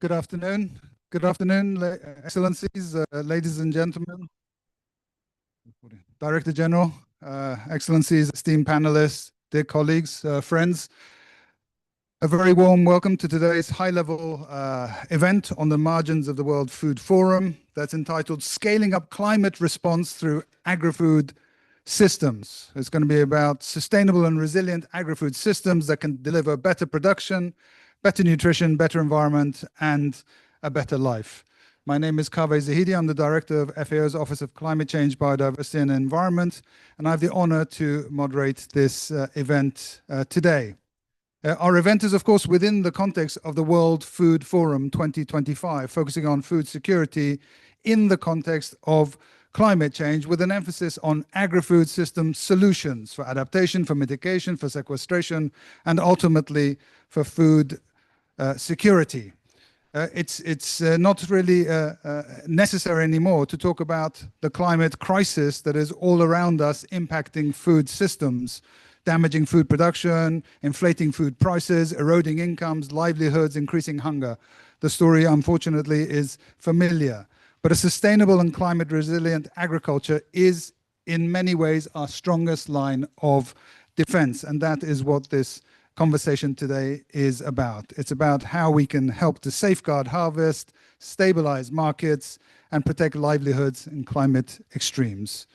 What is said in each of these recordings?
Good afternoon. Good afternoon, Excellencies, ladies and gentlemen, Director General, Excellencies, esteemed panelists, dear colleagues, friends. A very warm welcome to today's high-level event on the margins of the World Food Forum that's entitled Scaling Up Climate Response Through Agri-Food Systems. It's going to be about sustainable and resilient agri-food systems that can deliver better production, better nutrition, better environment, and a better life. My name is Kaveh Zahidi. I'm the director of FAO's Office of Climate Change, Biodiversity and Environment, and I have the honor to moderate this event today. Our event is, of course, within the context of the World Food Forum 2025, focusing on food security in the context of climate change, with an emphasis on agri-food system solutions for adaptation, for mitigation, for sequestration, and ultimately for food security. It's not really necessary anymore to talk about the climate crisis that is all around us, impacting food systems, damaging food production, inflating food prices, eroding incomes, livelihoods, increasing hunger. The story, unfortunately, is familiar. But a sustainable and climate resilient agriculture is, in many ways, our strongest line of defense. And that is what this conversation today is about. It's about how we can help to safeguard harvest, stabilize markets, and protect livelihoods in climate extremes.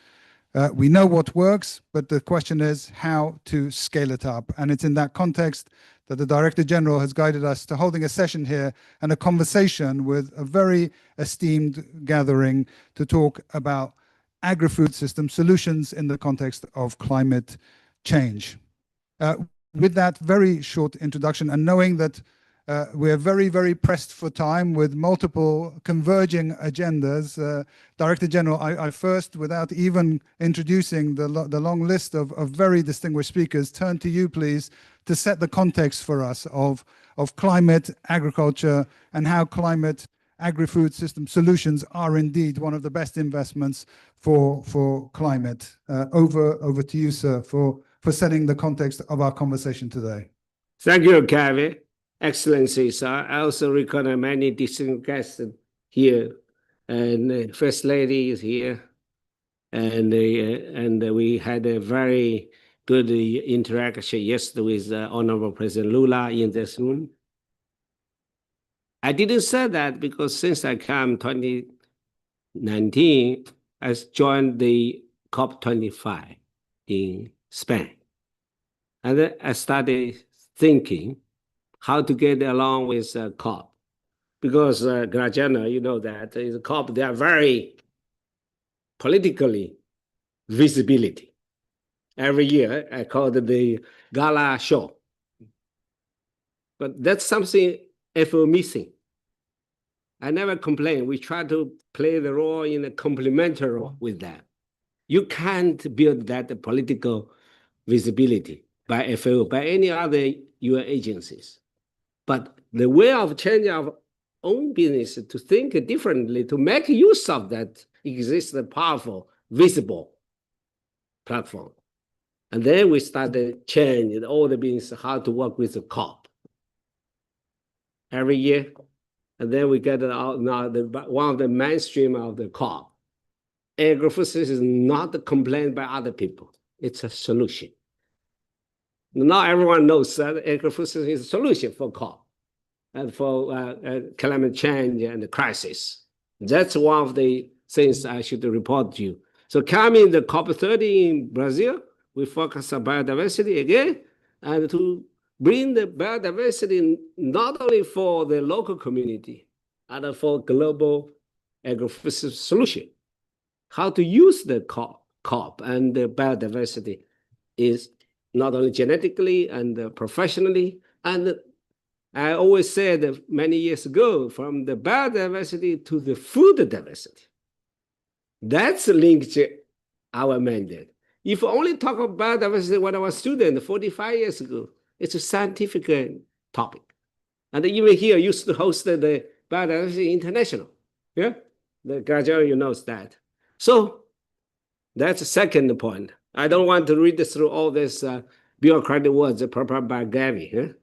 We know what works, but the question is how to scale it up. And it's in that context that the Director General has guided us to holding a session here and a conversation with a very esteemed gathering to talk about agri-food system solutions in the context of climate change. With that very short introduction, and knowing that we're very, very pressed for time with multiple converging agendas, Director General, I first, without even introducing the long list of very distinguished speakers, turn to you, please, to set the context for us of climate agriculture and how climate agri-food system solutions are indeed one of the best investments for climate. Over to you, sir, for setting the context of our conversation today. Thank you, Kaveh. Excellencies, I also recognize many distinguished guests here, and First Lady is here, and we had a very good interaction yesterday with Honorable President Lula in this room. I didn't say that because since I came 2019, I joined the COP25 in Spain. And then I started thinking how to get along with COP. Because Graciano, you know that is COP, they are very politically visibility. Every year I call it the gala show. But that's something FO missing. I never complain. We try to play the role in a complementary role with them. You can't build that political visibility by FAO, by any other UN agencies. But the way of changing our own business to think differently, to make use of that existing powerful, visible platform. And then we started changing all the business, how to work with the COP. Every year, and then we get out now one of the mainstream of the COP. Agrifood is not a complaint by other people. It's a solution. Now everyone knows that agrifood is a solution for COP and for climate change and the crisis. That's one of the things I should report to you. So coming the COP30 in Brazil, we focus on biodiversity again, and to bring the biodiversity not only for the local community, and for global agrifood solution. How to use the COP and the biodiversity is not only genetically and professionally. And I always said many years ago, from the biodiversity to the food diversity. That's linked to our mandate. If we only talk about biodiversity when I was a student 45 years ago, it's a scientific topic. And even here, I used to host the Biodiversity International. Yeah, the graduate, you knows that. So that's the second point. I don't want to read through all this bureaucratic words prepared by Gary.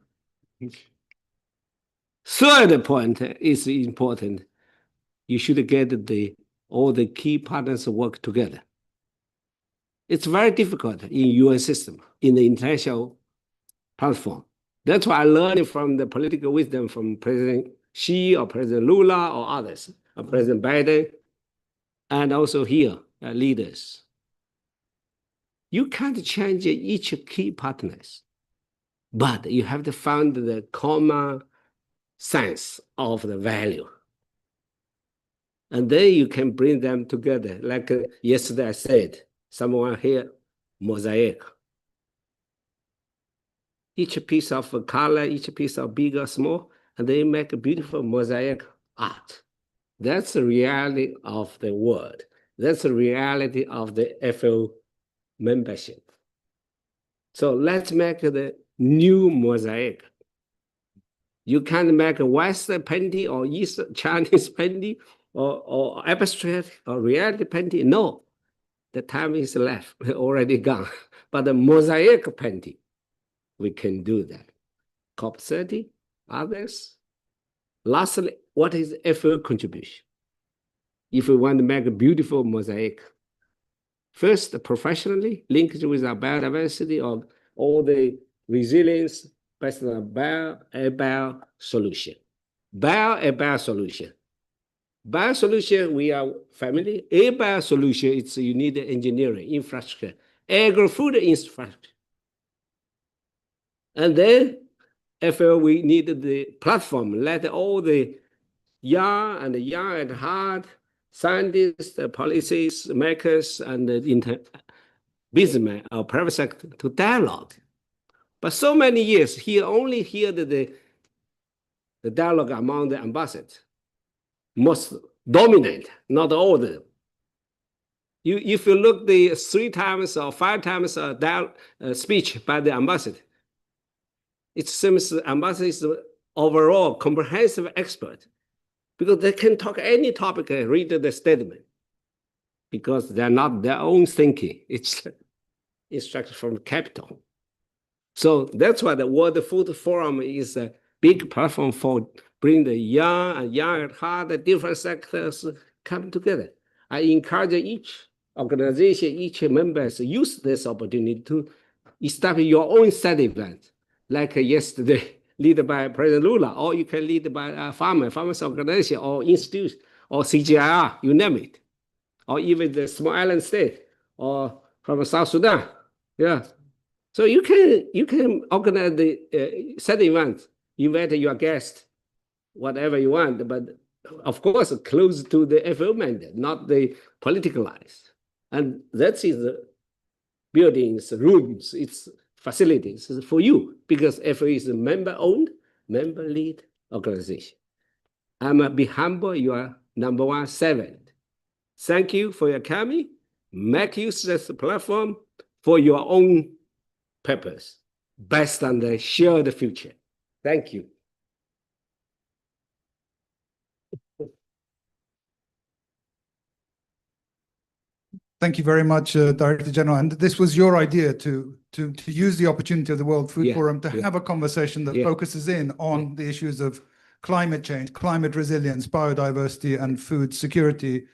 Third point is important. You should get all the key partners work together. It's very difficult in UN system, in the international platform. That's why I learned from the political wisdom from President Xi or President Lula or others, or President Biden, and also here, leaders. You can't change each key partners, but you have to find the common sense of the value. And then you can bring them together. Like yesterday I said, someone here, mosaic. Each piece of color, each piece of big or small, and they make a beautiful mosaic art. That's the reality of the world. That's the reality of the FAO membership. So let's make the new mosaic. You can't make a Western painting or East Chinese painting or abstract or reality painting. No, the time is left, already gone. But the mosaic painting, we can do that. COP30, others. Lastly, what is FAO contribution? If we want to make a beautiful mosaic, first, professionally, linked with our biodiversity or all the resilience based on bio solution. Bio solution. Bio solution, we are familiar. Bio solution, it's you need engineering, infrastructure, agri-food infrastructure. And then FAO, we need the platform, let all the young and hard scientists, policies makers, and businessmen or private sector to dialogue. But so many years, only hear the dialogue among the ambassadors, most dominant, not all of them. If you look the 3 times or 5 times speech by the ambassador, it seems the ambassador is the overall comprehensive expert because they can talk any topic and read the statement because they're not their own thinking. It's instruction from capital. So that's why the World Food Forum is a big platform for bring the young and hard different sectors come together. I encourage each organization, each members use this opportunity to establish your own side event, like yesterday, led by President Lula, or you can lead by farmers organization, or institute, or CGIR, you name it, or even the small island state, or from South Sudan. Yeah. So you can organize the side events, invite your guest, whatever you want, but of course close to the FAO mandate, not the politicalized. And that is the buildings, rooms, its facilities for you because FAO is a member-owned, member-led organization. I'm be humble, you are number 1 servant. Thank you for your coming. Make use of this platform for your own purpose, based on the shared future. Thank you. Thank you very much, Director General. And this was your idea to use the opportunity of the World Food Forum to have a conversation that focuses in on the issues of climate change, climate resilience, biodiversity, and food security.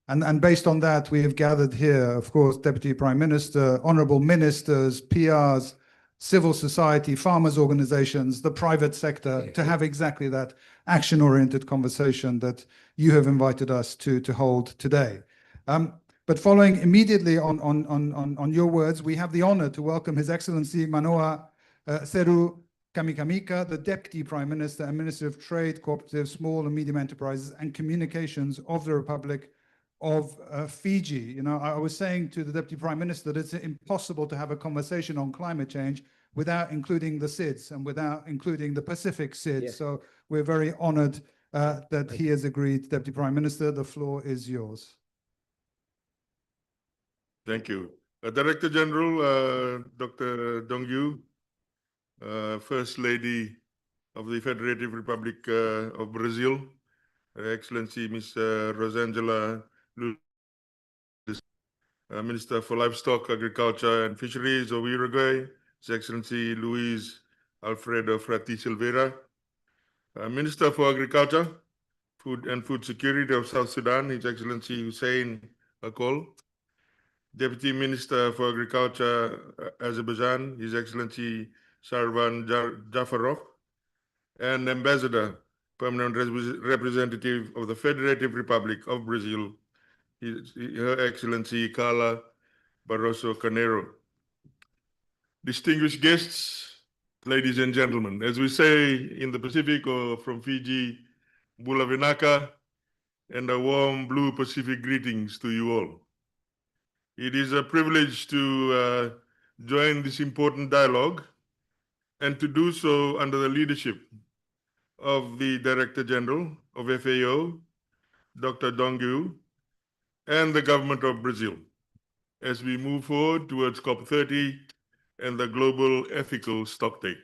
And based on that, we have gathered here, of course, Deputy Prime Minister, honorable ministers, PRs, civil society, farmers' organizations, the private sector, to have exactly that action-oriented conversation that you have invited us to hold today. But following immediately on your words, we have the honor to welcome His Excellency Manoa Seru Kamikamika, the Deputy Prime Minister and Minister of Trade, Cooperative, Small and Medium Enterprises and Communications of the Republic of Fiji. You know, I was saying to the Deputy Prime Minister that it's impossible to have a conversation on climate change without including the SIDS and without including the Pacific SIDS. Yes. So we're very honored that he has agreed. Deputy Prime Minister, the floor is yours. Thank you. Director General, Dr. Dongyu, First Lady of the Federative Republic of Brazil, Her Excellency Ms. Rosangela, Minister for Livestock, Agriculture and Fisheries of Uruguay, His Excellency Luis Alfredo Frati Silveira, Minister for Agriculture, Food and Food Security of South Sudan, His Excellency Hussein Akol, Deputy Minister for Agriculture, Azerbaijan, His Excellency Sarvan Jafarov, and Ambassador, Permanent Representative of the Federative Republic of Brazil, Her Excellency Carla Barroso Carneiro. Distinguished guests, ladies and gentlemen, as we say in the Pacific or from Fiji, Bula Vinaka, and a warm blue Pacific greetings to you all. It is a privilege to join this important dialogue and to do so under the leadership of the Director General of FAO, Dr. Dongu, and the government of Brazil as we move forward towards COP30 and the Global Ethical Stocktake.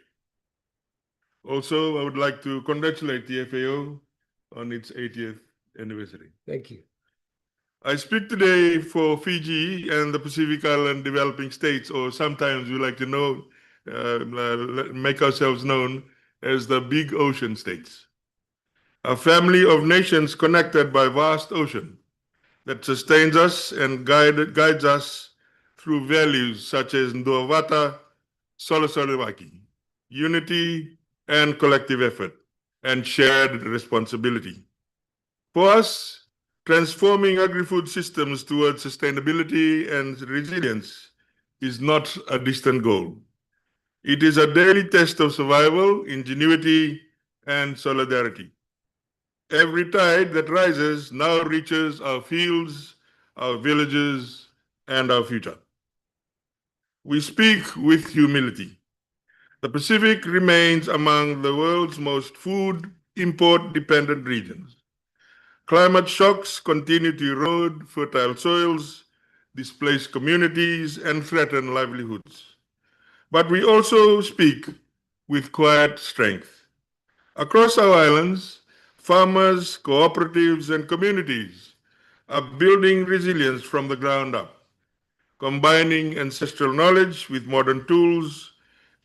Also, I would like to congratulate the FAO on its 80th anniversary. Thank you. I speak today for Fiji and the Pacific Island developing states, or sometimes we like to make ourselves known as the big ocean states. A family of nations connected by vast ocean that sustains us and guides us through values such as Nduavata, Solidarity, unity and collective effort, and shared responsibility. For us, transforming agri-food systems towards sustainability and resilience is not a distant goal. It is a daily test of survival, ingenuity, and solidarity. Every tide that rises now reaches our fields, our villages, and our future. We speak with humility. The Pacific remains among the world's most food import-dependent regions. Climate shocks continue to erode fertile soils, displace communities, and threaten livelihoods. But we also speak with quiet strength. Across our islands, farmers, cooperatives, and communities are building resilience from the ground up, combining ancestral knowledge with modern tools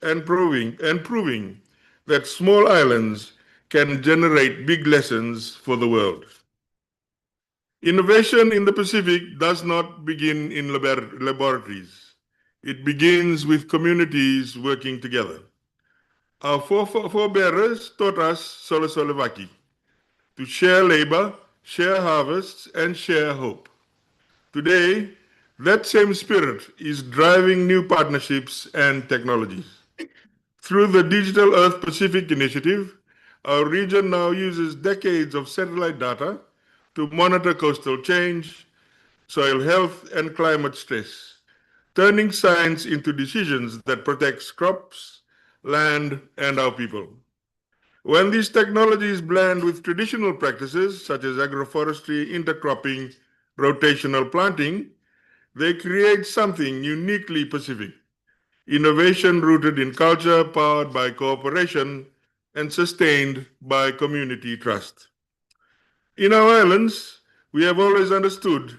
and proving that small islands can generate big lessons for the world. Innovation in the Pacific does not begin in laboratories. It begins with communities working together. Our forebears taught us Solidarity, to share labor, share harvests, and share hope. Today, that same spirit is driving new partnerships and technologies. Through the Digital Earth Pacific Initiative, our region now uses decades of satellite data to monitor coastal change, soil health, and climate stress, turning science into decisions that protect crops, land, and our people. When these technologies blend with traditional practices such as agroforestry, intercropping, rotational planting, they create something uniquely Pacific. Innovation rooted in culture, powered by cooperation, and sustained by community trust. In our islands, we have always understood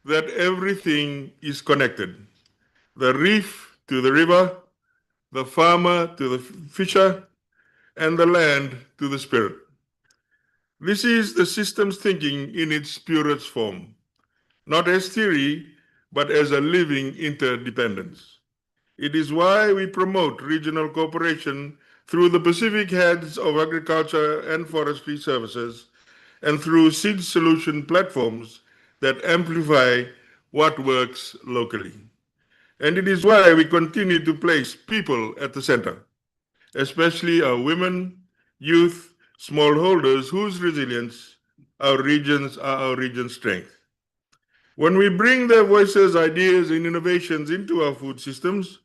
that everything is connected. The reef to the river, the farmer to the fisher, and the land to the spirit. This is the systems thinking in its purest form, not as theory, but as a living interdependence. It is why we promote regional cooperation through the Pacific Heads of Agriculture and Forestry Services and through seed solution platforms that amplify what works locally. And it is why we continue to place people at the center, especially our women, youth, smallholders whose resilience our region's strength. When we bring their voices, ideas, and innovations into our food systems,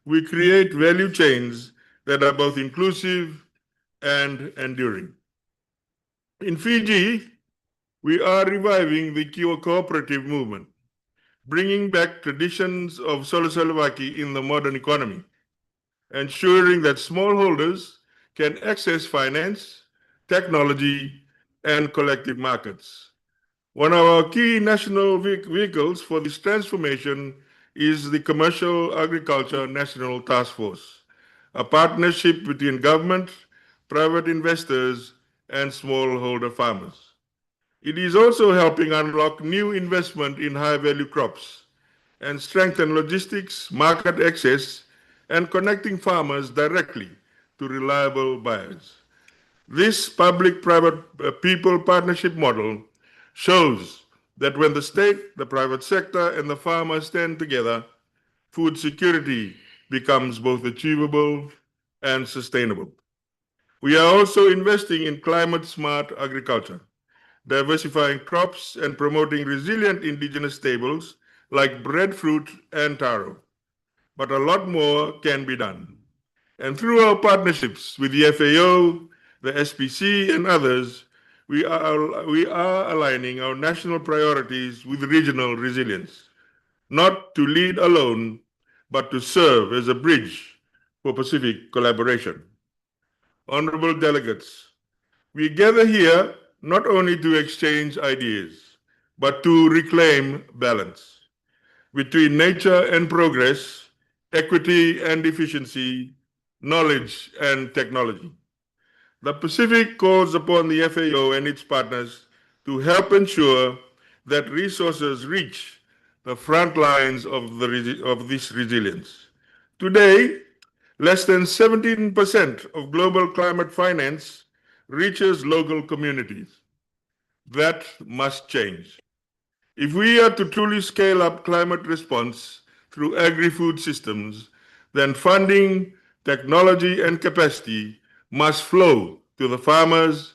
we create value chains that are both inclusive and enduring. In Fiji, we are reviving the cooperative movement, bringing back traditions of Solidarity in the modern economy, ensuring that smallholders can access finance, technology, and collective markets. One of our key national vehicles for this transformation is the Commercial Agriculture National Task Force, a partnership between government, private investors, and smallholder farmers. It is also helping unlock new investment in high-value crops and strengthen logistics, market access, and connecting farmers directly to reliable buyers. This public-private people partnership model shows that when the state, the private sector, and the farmer stand together, food security becomes both achievable and sustainable. We are also investing in climate-smart agriculture, diversifying crops and promoting resilient indigenous staples like breadfruit and taro. But a lot more can be done. And through our partnerships with the FAO, the SPC, and others, we are aligning our national priorities with regional resilience, not to lead alone, but to serve as a bridge for Pacific collaboration. Honorable delegates, we gather here not only to exchange ideas, but to reclaim balance between nature and progress, equity and efficiency, knowledge and technology. The Pacific calls upon the FAO and its partners to help ensure that resources reach the front lines of this resilience. Today, less than 17% of global climate finance reaches local communities. That must change. If we are to truly scale up climate response through agri-food systems, then funding, technology, and capacity must flow to the farmers,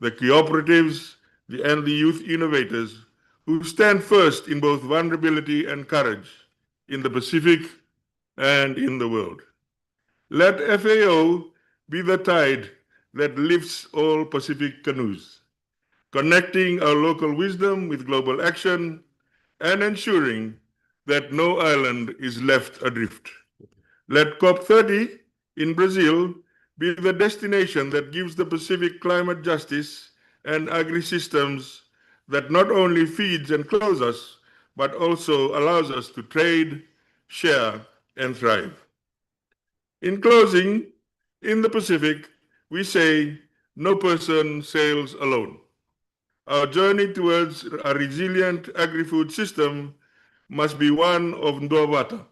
the cooperatives, and the youth innovators who stand first in both vulnerability and courage in the Pacific and in the world. Let FAO be the tide that lifts all Pacific canoes, connecting our local wisdom with global action and ensuring that no island is left adrift. Let COP30 in Brazil be the destination that gives the Pacific climate justice and agri-systems that not only feeds and clothes us, but also allows us to trade, share, and thrive. In closing, in the Pacific, we say, no person sails alone. Our journey towards a resilient agri-food system must be one of Ndwawata,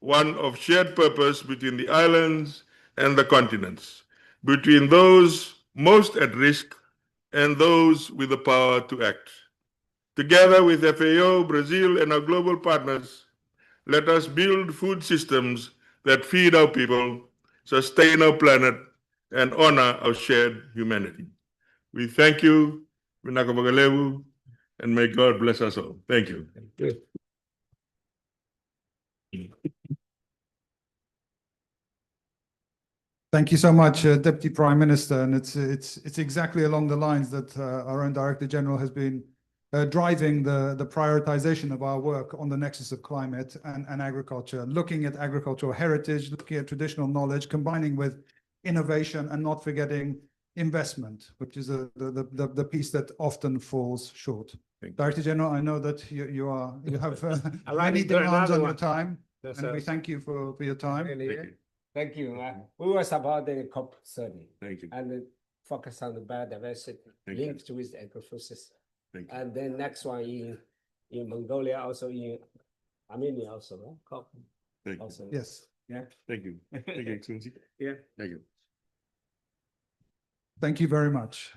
one of shared purpose between the islands and the continents, between those most at risk and those with the power to act. Together with FAO, Brazil, and our global partners, let us build food systems that feed our people, sustain our planet, and honor our shared humanity. We thank you, Minakabagalewu, and may God bless us all. Thank you. Thank you so much, Deputy Prime Minister. And it's exactly along the lines that our own Director General has been driving the prioritization of our work on the nexus of climate and agriculture, looking at agricultural heritage, looking at traditional knowledge, combining with innovation, and not forgetting investment, which is the piece that often falls short. Director General, I know that you have many demands on your time, and we thank you for your time. Thank you. We will support the COP30. Thank you. And focus on the biodiversity linked with the agrifood system. Thank you. And then next one in Mongolia, also in Armenia, also, right? COP. Thank you. Also. Yes. Yeah. Thank you. Thank you, Excellency. Yeah. Thank you. Thank you very much.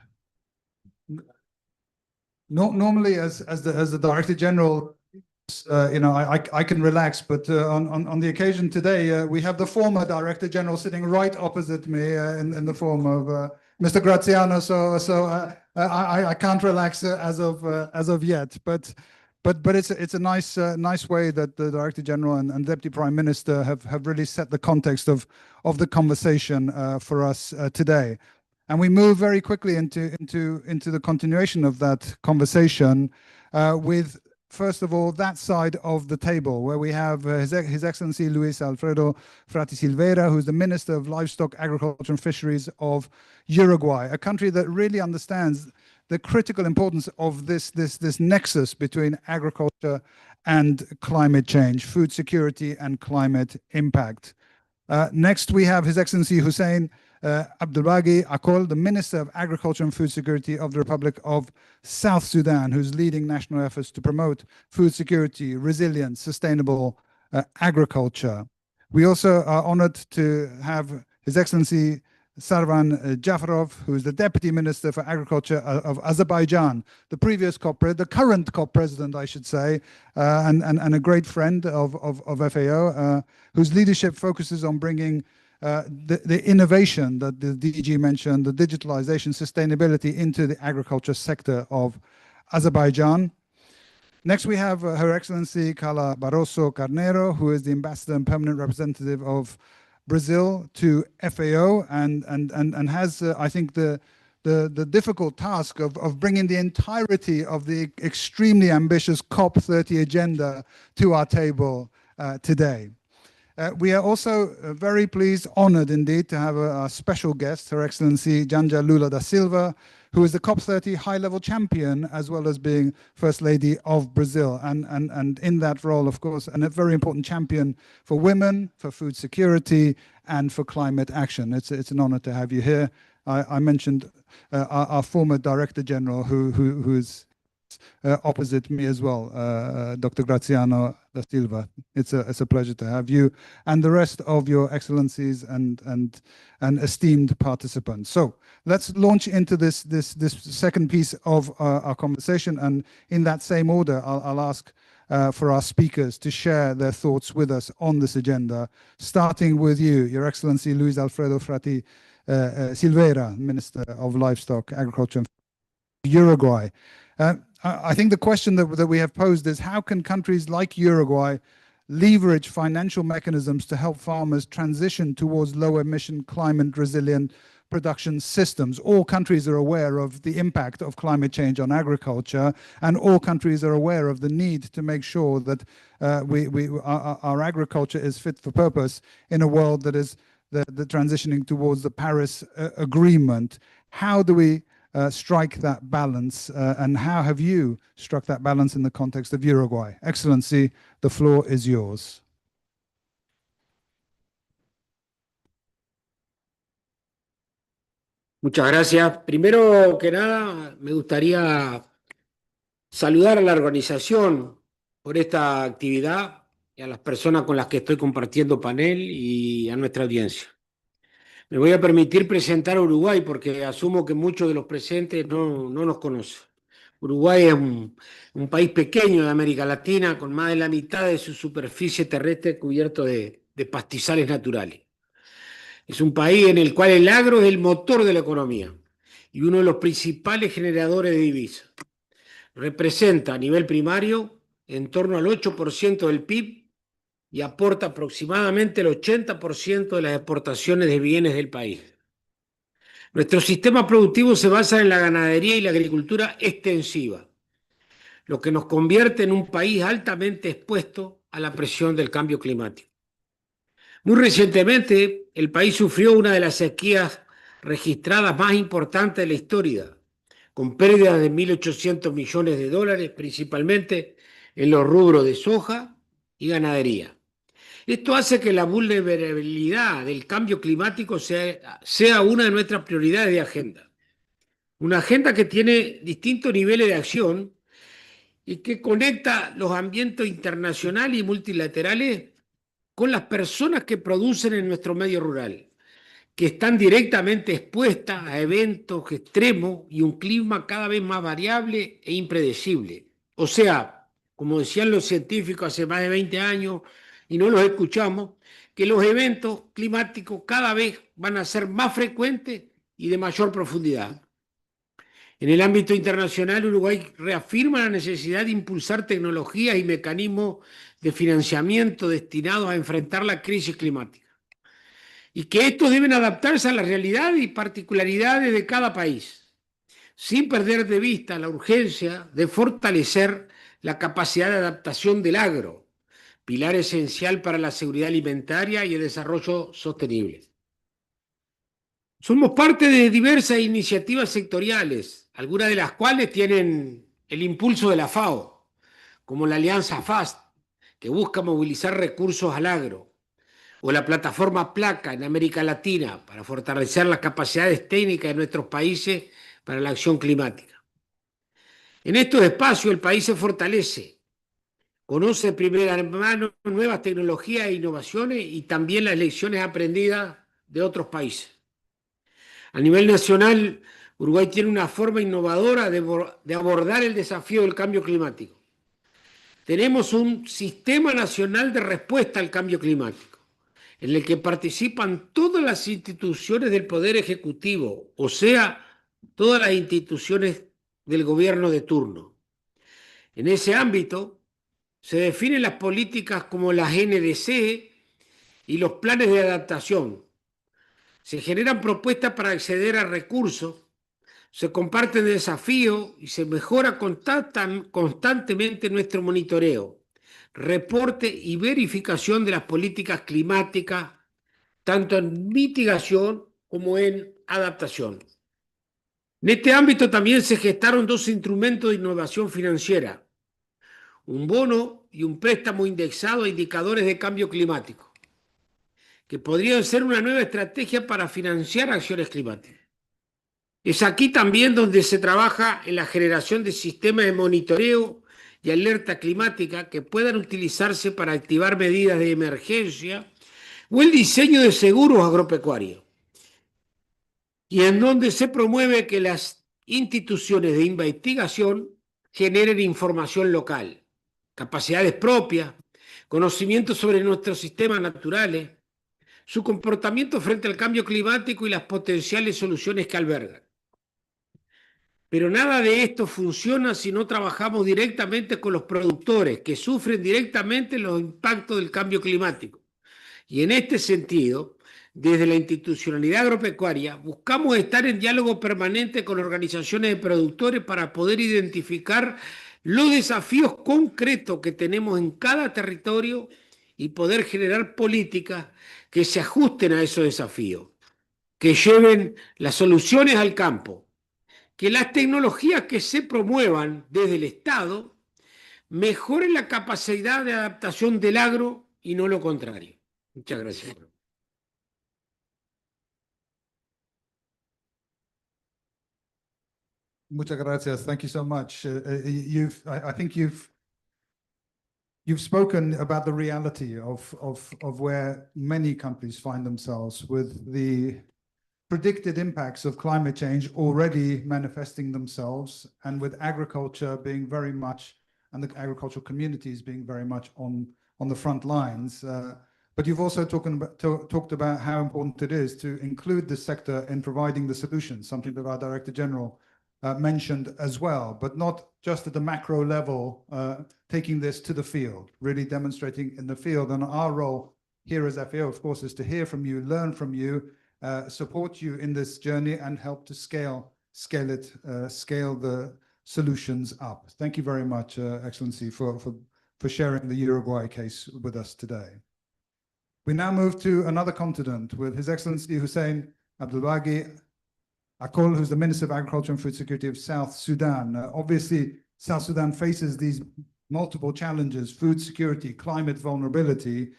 Normally, as the Director General, I can relax, but on the occasion today, we have the former Director General sitting right opposite me in the form of Mr. Graziano. So I can't relax as of yet. But it's a nice way that the Director General and Deputy Prime Minister have really set the context of the conversation for us today. And we move very quickly into the continuation of that conversation with, first of all, that side of the table, where we have His Excellency Luis Alfredo Frati Silveira, who's the Minister of Livestock, Agriculture and Fisheries of Uruguay, a country that really understands the critical importance of this nexus between agriculture and climate change, food security and climate impact. Next, we have His Excellency Hussein Abdelbagi Akol, the Minister of Agriculture and Food Security of the Republic of South Sudan, who's leading national efforts to promote food security, resilience, sustainable agriculture. We also are honored to have His Excellency Sarvan Jafarov, who is the Deputy Minister for Agriculture of Azerbaijan, the previous the current COP president, I should say, and a great friend of FAO, whose leadership focuses on bringing the innovation that the DG mentioned, the digitalization, sustainability into the agriculture sector of Azerbaijan. Next, we have Her Excellency Carla Barroso Carneiro, who is the ambassador and permanent representative of Brazil to FAO and has, I think, the difficult task of bringing the entirety of the extremely ambitious COP30 agenda to our table today. We are also very pleased, honored indeed, to have a special guest, Her Excellency Janja Lula da Silva, who is the COP30 high-level champion, as well as being First Lady of Brazil. And in that role, of course, and a very important champion for women, for food security, and for climate action. It's an honor to have you here. I mentioned our former Director General, who is opposite me as well, Dr. Graziano da Silva. It's a pleasure to have you and the rest of your excellencies and esteemed participants. So let's launch into this second piece of our conversation, and in that same order, I'll ask for our speakers to share their thoughts with us on this agenda, starting with you, Your Excellency Luis Alfredo Frati Silveira, Minister of Livestock, Agriculture and Uruguay. I think the question that we have posed is, how can countries like Uruguay leverage financial mechanisms to help farmers transition towards low emission, climate resilient production systems? All countries are aware of the impact of climate change on agriculture, and all countries are aware of the need to make sure that our agriculture is fit for purpose in a world that is the transitioning towards the Paris Agreement. How do we strike that balance, and how have you struck that balance in the context of Uruguay? Excellency, the floor is yours. Muchas gracias. Primero que nada, me gustaría saludar a la organización por esta actividad y a las personas con las que estoy compartiendo panel y a nuestra audiencia. Me voy a permitir presentar a Uruguay porque asumo que muchos de los presentes no nos conocen. Uruguay es un país pequeño de América Latina con más de la mitad de su superficie terrestre cubierto de pastizales naturales. Es un país en el cual el agro es el motor de la economía y uno de los principales generadores de divisas. Representa a nivel primario en torno al 8% del PIB y aporta aproximadamente el 80% de las exportaciones de bienes del país. Nuestro sistema productivo se basa en la ganadería y la agricultura extensiva, lo que nos convierte en un país altamente expuesto a la presión del cambio climático. Muy recientemente, el país sufrió una de las sequías registradas más importantes de la historia, con pérdidas de 1.800 millones de dólares, principalmente en los rubros de soja y ganadería. Esto hace que la vulnerabilidad del cambio climático sea una de nuestras prioridades de agenda. Una agenda que tiene distintos niveles de acción y que conecta los ambientes internacionales y multilaterales con las personas que producen en nuestro medio rural, que están directamente expuestas a eventos extremos y un clima cada vez más variable e impredecible. O sea, como decían los científicos hace más de 20 años, y no los escuchamos, que los eventos climáticos cada vez van a ser más frecuentes y de mayor profundidad. En el ámbito internacional, Uruguay reafirma la necesidad de impulsar tecnologías y mecanismos de financiamiento destinados a enfrentar la crisis climática, y que estos deben adaptarse a las realidades y particularidades de cada país, sin perder de vista la urgencia de fortalecer la capacidad de adaptación del agro, pilar esencial para la seguridad alimentaria y el desarrollo sostenible. Somos parte de diversas iniciativas sectoriales, algunas de las cuales tienen el impulso de la FAO, como la Alianza FAST, que busca movilizar recursos al agro, o la plataforma Placa en América Latina para fortalecer las capacidades técnicas de nuestros países para la acción climática. En estos espacios el país se fortalece, conoce de primera mano nuevas tecnologías e innovaciones y también las lecciones aprendidas de otros países. A nivel nacional, Uruguay tiene una forma innovadora de abordar el desafío del cambio climático. Tenemos un sistema nacional de respuesta al cambio climático, en el que participan todas las instituciones del Poder Ejecutivo, o sea, todas las instituciones del gobierno de turno. En ese ámbito, se definen las políticas como las NDC y los planes de adaptación. Se generan propuestas para acceder a recursos, se comparten desafíos y se mejora constantemente nuestro monitoreo, reporte y verificación de las políticas climáticas, tanto en mitigación como en adaptación. En este ámbito también se gestaron dos instrumentos de innovación financiera, un bono y un préstamo indexado a indicadores de cambio climático, que podrían ser una nueva estrategia para financiar acciones climáticas. Es aquí también donde se trabaja en la generación de sistemas de monitoreo y alerta climática que puedan utilizarse para activar medidas de emergencia o el diseño de seguros agropecuarios, y en donde se promueve que las instituciones de investigación generen información local, capacidades propias, conocimiento sobre nuestros sistemas naturales, su comportamiento frente al cambio climático y las potenciales soluciones que albergan. Pero nada de esto funciona si no trabajamos directamente con los productores que sufren directamente los impactos del cambio climático. Y en este sentido, desde la institucionalidad agropecuaria, buscamos estar en diálogo permanente con organizaciones de productores para poder identificar los desafíos concretos que tenemos en cada territorio y poder generar políticas que se ajusten a esos desafíos, que lleven las soluciones al campo, que las tecnologías que se promuevan desde el Estado mejoren la capacidad de adaptación del agro y no lo contrario. Muchas gracias. Muchas gracias. Thank you so much. I think you've spoken about the reality of where many countries find themselves with the predicted impacts of climate change already manifesting themselves, and with agriculture being very much, and the agricultural communities being very much on the front lines. But you've also talked about how important it is to include the sector in providing the solutions, something that our Director General mentioned as well, but not just at the macro level, taking this to the field, really demonstrating in the field. And our role here as FAO, of course, is to hear from you, learn from you, support you in this journey, and help to scale the solutions up. Thank you very much, Excellency, for sharing the Uruguay case with us today. We now move to another continent with His Excellency Hussein Abdulbaghi Akol, who's the Minister of Agriculture and Food Security of South Sudan. Obviously, South Sudan faces these multiple challenges: food security, climate vulnerability.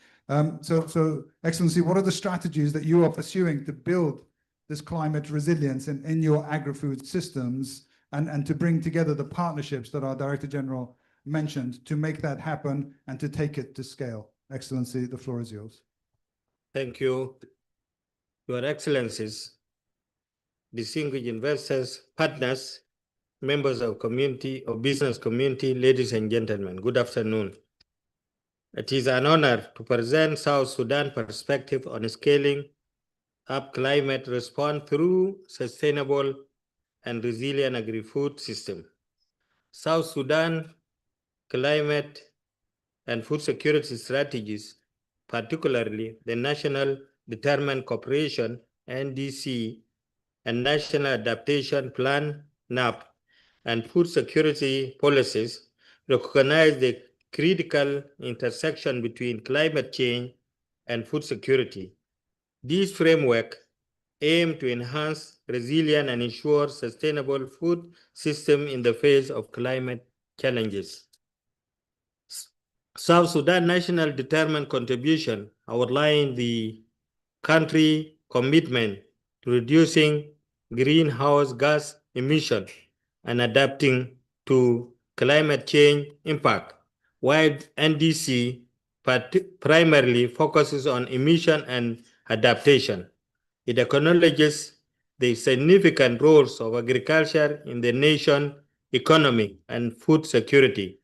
So, Excellency, what are the strategies that you are pursuing to build this climate resilience in your agri-food systems, and to bring together the partnerships that our Director General mentioned to make that happen and to take it to scale? Excellency, the floor is yours. Thank you, Your Excellencies, distinguished investors, partners, members of business community, ladies and gentlemen, good afternoon. It is an honor to present South Sudan perspective on scaling up climate response through sustainable and resilient agri-food system. South Sudan climate and food security strategies, particularly the National Determined Cooperation, NDC, and National Adaptation Plan, NAP, and food security policies recognize the critical intersection between climate change and food security. These frameworks aim to enhance resilience and ensure sustainable food system in the face of climate challenges. South Sudan National Determined Contribution outline the country commitment to reducing greenhouse gas emission and adapting to climate change impact, while NDC primarily focuses on emission and adaptation. It acknowledges the significant roles of agriculture in the nation's economy and food security.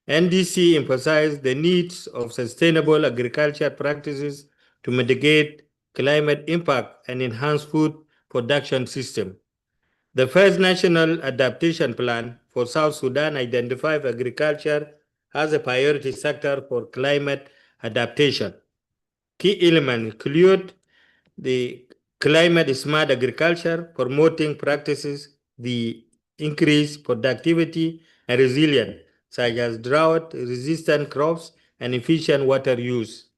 NDC emphasized the needs of sustainable agriculture practices to mitigate climate impact and enhance food production system. The first National Adaptation Plan for South Sudan identified agriculture as a priority sector for climate adaptation. Key elements include the climate smart agriculture, promoting practices, the increased productivity and resilience, such as drought-resistant crops and efficient water use.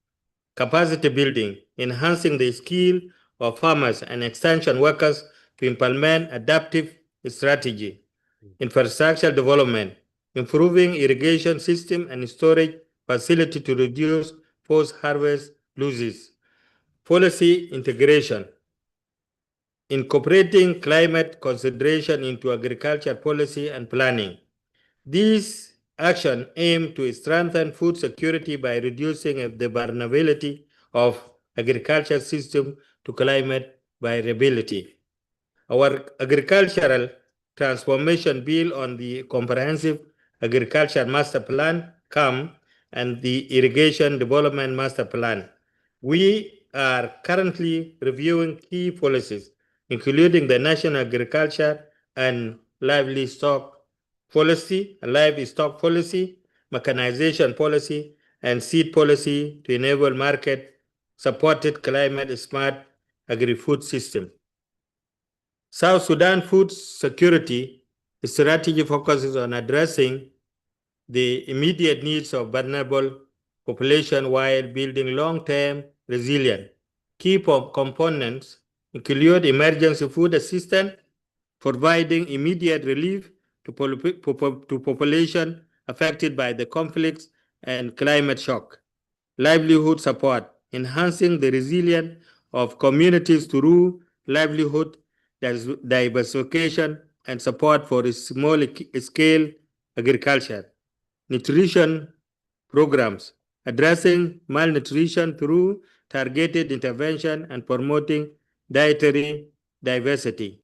Capacity building, enhancing the skill of farmers and extension workers to implement adaptive strategy. Infrastructure development, improving irrigation system and storage facility to reduce post-harvest losses. Policy integration, incorporating climate consideration into agriculture policy and planning. These actions aim to strengthen food security by reducing the vulnerability of agriculture system to climate variability. Our agricultural transformation bill on the Comprehensive Agriculture Master Plan, CAM, and the Irrigation Development Master Plan. We are currently reviewing key policies, including the National Agriculture and Livestock Policy, mechanization policy, and seed policy to enable market-supported climate-smart agri-food system. South Sudan food security strategy focuses on addressing the immediate needs of vulnerable population while building long-term resilience. Key components include emergency food assistance, providing immediate relief to population affected by the conflicts and climate shock. Livelihood support, enhancing the resilience of communities through livelihood diversification and support for small-scale agriculture. Nutrition programs, addressing malnutrition through targeted intervention and promoting dietary diversity.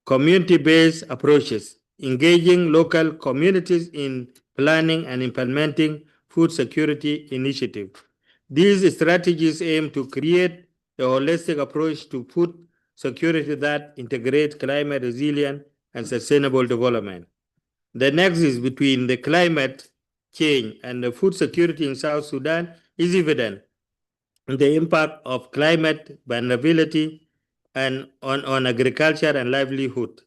Community-based approaches, engaging local communities in planning and implementing food security initiatives. These strategies aim to create a holistic approach to food security that integrates climate resilience and sustainable development. The nexus between the climate change and the food security in South Sudan is evident. The impact of climate vulnerability and on agriculture and livelihood.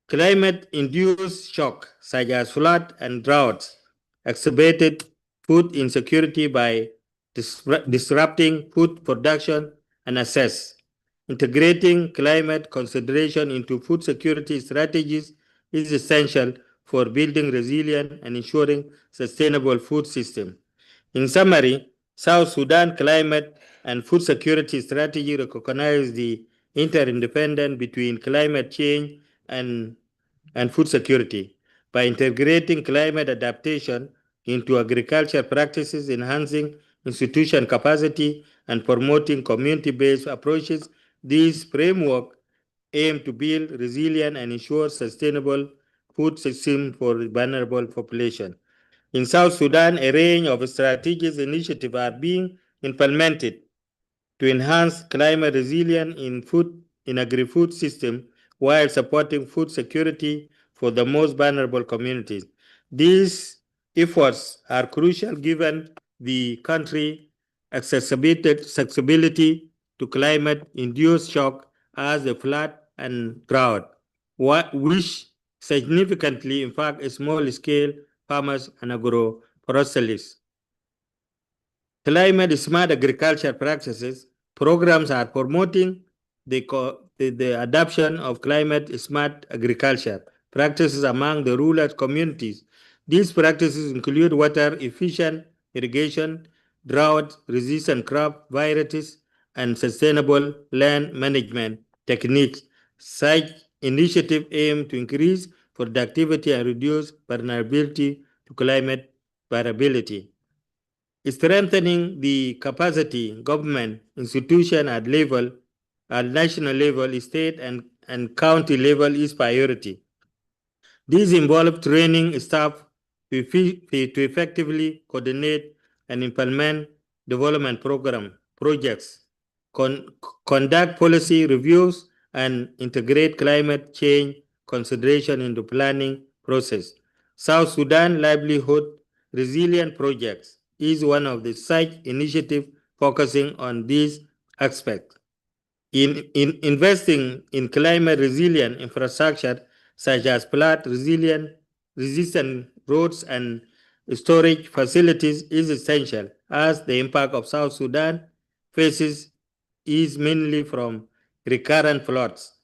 Climate-induced shock, such as flood and droughts, exacerbated food insecurity by disrupting food production and access. Integrating climate consideration into food security strategies is essential for building resilient and ensuring sustainable food system. In summary, South Sudan climate and food security strategy recognize the interdependence between climate change and food security. By integrating climate adaptation into agriculture practices, enhancing institution capacity, and promoting community-based approaches, these framework aim to build resilient and ensure sustainable food system for vulnerable population. In South Sudan, a range of strategic initiatives are being implemented to enhance climate resilience in agri-food system while supporting food security for the most vulnerable communities. These efforts are crucial given the country's accessibility to climate-induced shock as a flood and drought, which significantly impact small-scale farmers and agro-processors. Climate-smart agriculture practices programs are promoting the adoption of climate-smart agriculture practices among the rural communities. These practices include water-efficient irrigation, drought-resistant crop varieties, and sustainable land management techniques. Such initiatives aim to increase productivity and reduce vulnerability to climate variability. Strengthening the capacity government institution at national level, state and county level is priority. These involve training staff to effectively coordinate and implement development projects, conduct policy reviews, and integrate climate change consideration into planning process. South Sudan Livelihood Resilient Projects is one of the such initiatives focusing on these aspects. In investing in climate resilient infrastructure such as flood resistant roads and storage facilities is essential, as the impact of South Sudan faces is mainly from recurrent floods.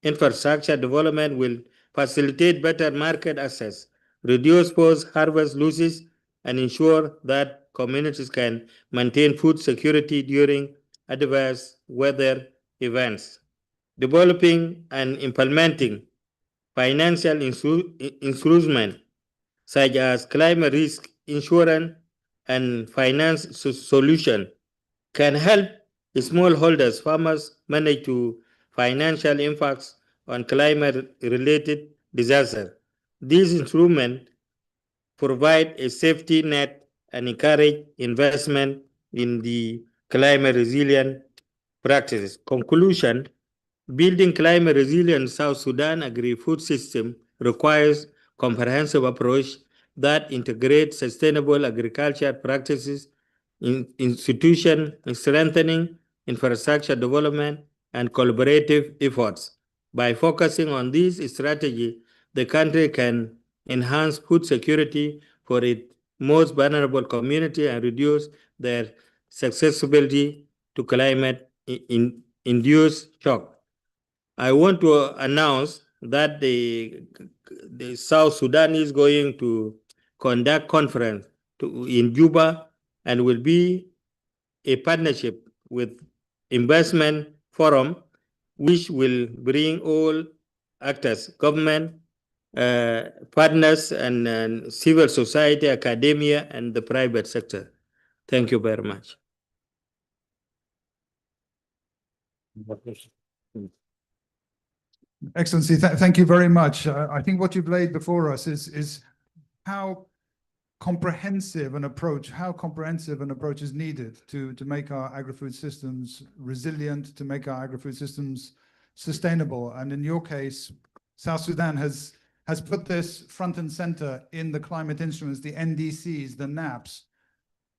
Infrastructure development will facilitate better market access, reduce post-harvest losses, and ensure that communities can maintain food security during adverse weather events. Developing and implementing financial instruments such as climate risk insurance and finance solution can help smallholders farmers manage to financial impacts on climate-related disasters. These instruments provide a safety net and encourage investment in the climate resilient practices. Conclusion: building climate resilient South Sudan agri-food system requires comprehensive approach that integrates sustainable agriculture practices, institution strengthening, infrastructure development, and collaborative efforts. By focusing on this strategy, the country can enhance food security for its most vulnerable community and reduce their susceptibility to climate-induced shock. I want to announce that the South Sudan is going to conduct conference in Juba and will be a partnership with investment forum, which will bring all actors, government, partners, and civil society, academia, and the private sector. Thank you very much. Excellency, thank you very much. I think what you've laid before us is how comprehensive an approach is needed to make our agri-food systems resilient, to make our agri-food systems sustainable. And in your case, South Sudan has put this front and center in the climate instruments, the NDCs, the NAPs.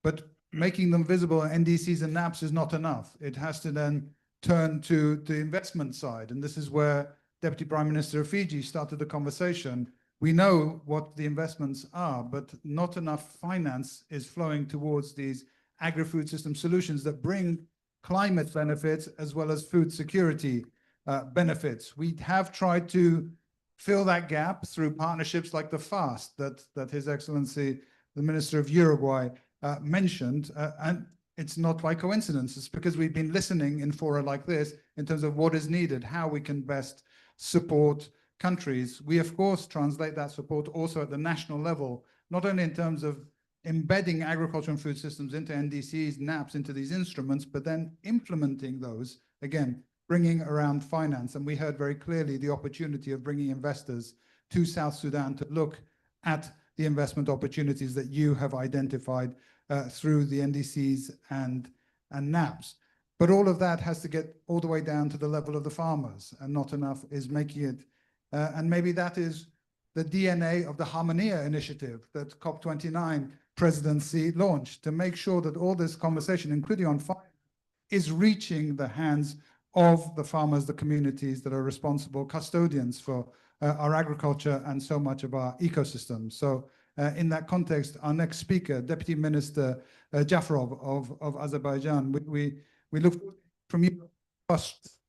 But making them visible, NDCs and NAPs, is not enough. It has to then turn to the investment side. And this is where Deputy Prime Minister of Fiji started the conversation. We know what the investments are, but not enough finance is flowing towards these agri-food system solutions that bring climate benefits as well as food security benefits. We have tried to fill that gap through partnerships like the FAST that His Excellency, the Minister of Uruguay, mentioned. And it's not by coincidence. It's because we've been listening in fora like this in terms of what is needed, how we can best support countries. We, of course, translate that support also at the national level, not only in terms of embedding agriculture and food systems into NDCs, NAPs, into these instruments, but then implementing those, again, bringing around finance. And we heard very clearly the opportunity of bringing investors to South Sudan to look at the investment opportunities that you have identified through the NDCs and NAPs. But all of that has to get all the way down to the level of the farmers, and not enough is making it. And maybe that is the DNA of the Harmonia initiative that COP29 presidency launched, to make sure that all this conversation, including on fire, is reaching the hands of the farmers, the communities that are responsible custodians for our agriculture and so much of our ecosystem. So in that context, our next speaker, Deputy Minister Jafarov of Azerbaijan, we look from you,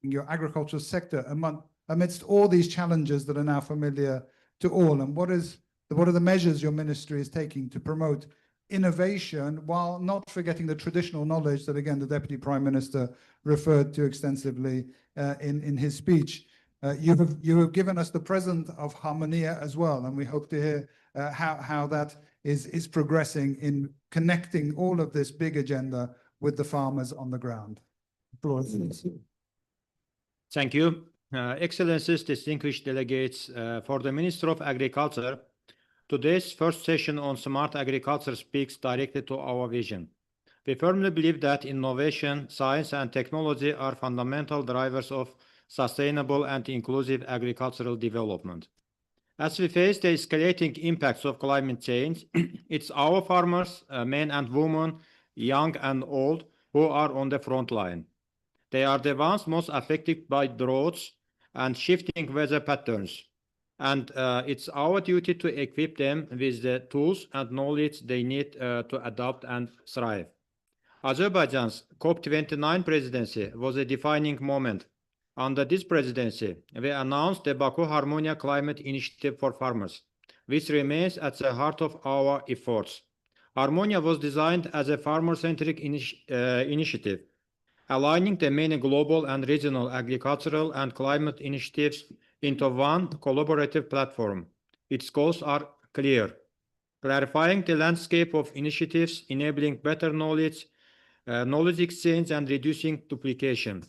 your agricultural sector amidst all these challenges that are now familiar to all. And what are the measures your ministry is taking to promote innovation while not forgetting the traditional knowledge that, again, the Deputy Prime Minister referred to extensively in his speech. You have given us the present of Harmonia as well, and we hope to hear how that is progressing in connecting all of this big agenda with the farmers on the ground. Thank you. Excellencies, distinguished delegates, for the Minister of Agriculture, today's first session on smart agriculture speaks directly to our vision. We firmly believe that innovation, science, and technology are fundamental drivers of sustainable and inclusive agricultural development. As we face the escalating impacts of climate change, it's our farmers, men and women, young and old, who are on the front line. They are the ones most affected by droughts and shifting weather patterns. And it's our duty to equip them with the tools and knowledge they need to adapt and thrive. Azerbaijan's COP29 presidency was a defining moment. Under this presidency, we announced the Baku Harmonia Climate Initiative for Farmers, which remains at the heart of our efforts. Harmonia was designed as a farmer-centric initiative, aligning the many global and regional agricultural and climate initiatives into one collaborative platform. Its goals are clear: clarifying the landscape of initiatives, enabling better knowledge exchange, and reducing duplication;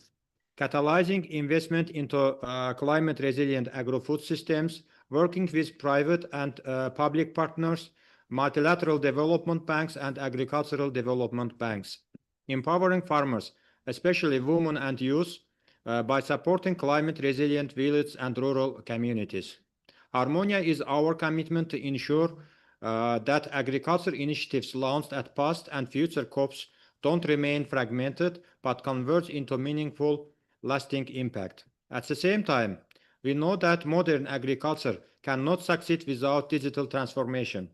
catalyzing investment into climate-resilient agri-food systems, working with private and public partners, multilateral development banks, and agricultural development banks; empowering farmers, especially women and youth, by supporting climate-resilient villages and rural communities. Harmonia is our commitment to ensure that agriculture initiatives launched at past and future COPs don't remain fragmented, but converge into meaningful, lasting impact. At the same time, we know that modern agriculture cannot succeed without digital transformation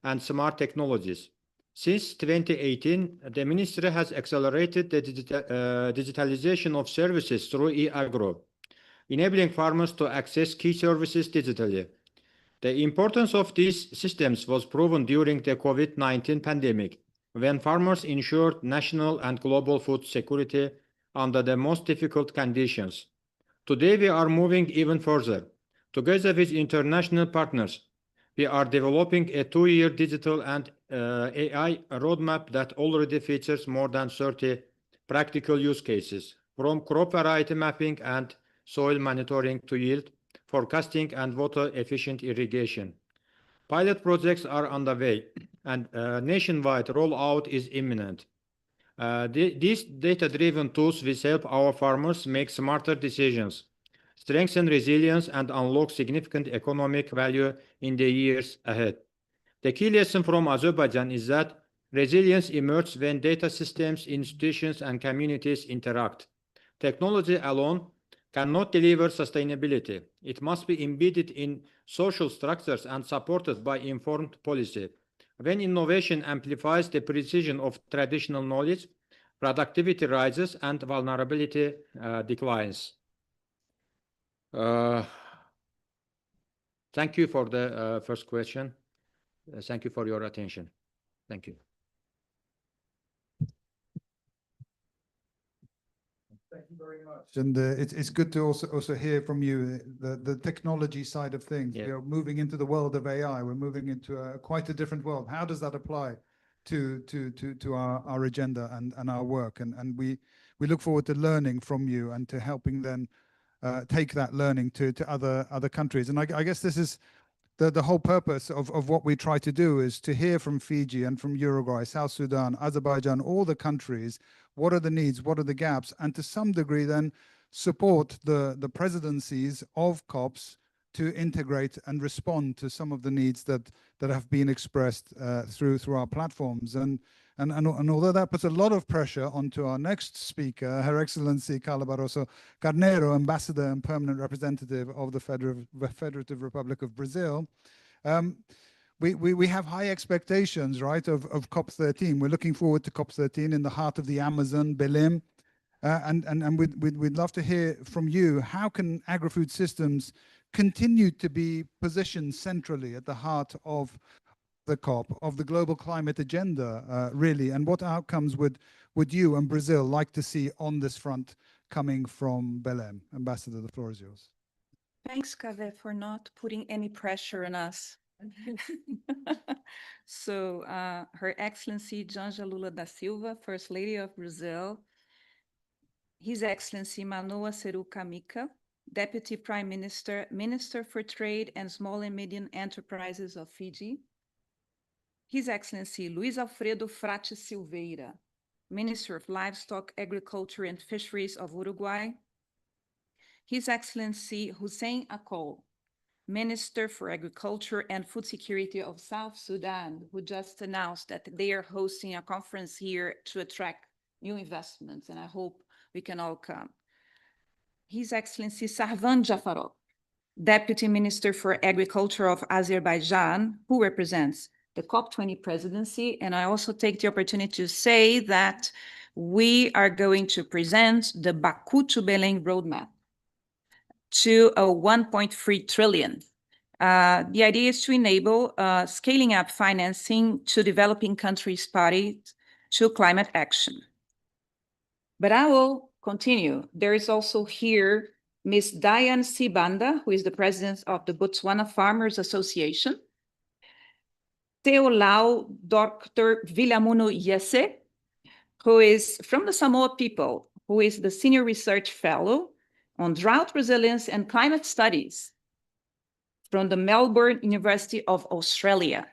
and smart technologies. Since 2018, the Ministry has accelerated the digitalization of services through e-agro, enabling farmers to access key services digitally. The importance of these systems was proven during the COVID-19 pandemic, when farmers ensured national and global food security under the most difficult conditions. Today, we are moving even further. Together with international partners, we are developing a 2-year digital and AI roadmap that already features more than 30 practical use cases, from crop variety mapping and soil monitoring to yield forecasting and water-efficient irrigation. Pilot projects are underway, and nationwide rollout is imminent. These data-driven tools will help our farmers make smarter decisions, strengthen resilience, and unlock significant economic value in the years ahead. The key lesson from Azerbaijan is that resilience emerges when data systems, institutions, and communities interact. Technology alone cannot deliver sustainability. It must be embedded in social structures and supported by informed policy. When innovation amplifies the precision of traditional knowledge, productivity rises and vulnerability declines. Thank you for the first question. Thank you for your attention. Thank you. Thank you very much. And it's good to also hear from you the technology side of things. Yeah. We are moving into the world of AI. We're moving into quite a different world. How does that apply to our agenda and our work? And we look forward to learning from you and to helping then take that learning to other countries. And I guess this is the whole purpose of what we try to do, is to hear from Fiji and from Uruguay, South Sudan, Azerbaijan, all the countries. What are the needs? What are the gaps? And to some degree then support the presidencies of COPs to integrate and respond to some of the needs that have been expressed through our platforms. And although that puts a lot of pressure onto our next speaker, Her Excellency Carla Barroso Carneiro, Ambassador and Permanent Representative of the Federative Republic of Brazil, we have high expectations, right, of COP13. We're looking forward to COP13 in the heart of the Amazon, Belém. And we'd love to hear from you. How can agri-food systems continue to be positioned centrally at the heart of the COP, of the global climate agenda, really, and what outcomes would you and Brazil like to see on this front coming from Belém? Ambassador, the floor is yours. Thanks, Kaveh, for not putting any pressure on us. So, Her Excellency Janja Lula da Silva, First Lady of Brazil, His Excellency Manoa Seru Kamika, Deputy Prime Minister, Minister for Trade and Small and Medium Enterprises of Fiji, His Excellency Luiz Alfredo Frate Silveira, Minister of Livestock, Agriculture and Fisheries of Uruguay, His Excellency Hussein Akol, Minister for Agriculture and Food Security of South Sudan, who just announced that they are hosting a conference here to attract new investments, and I hope we can all come. His Excellency Sarvan Jafarov, Deputy Minister for Agriculture of Azerbaijan, who represents the COP20 presidency. And I also take the opportunity to say that we are going to present the Baku to Belém roadmap to a 1.3 trillion. The idea is to enable scaling up financing to developing countries parties to climate action. But I will continue. There is also here Ms. Diane Sibanda, who is the president of the Botswana Farmers Association, Teolau Dr. Vilamuno Yese, who is from the Samoa people, who is the Senior Research Fellow on Drought Resilience and Climate Studies from the Melbourne University of Australia.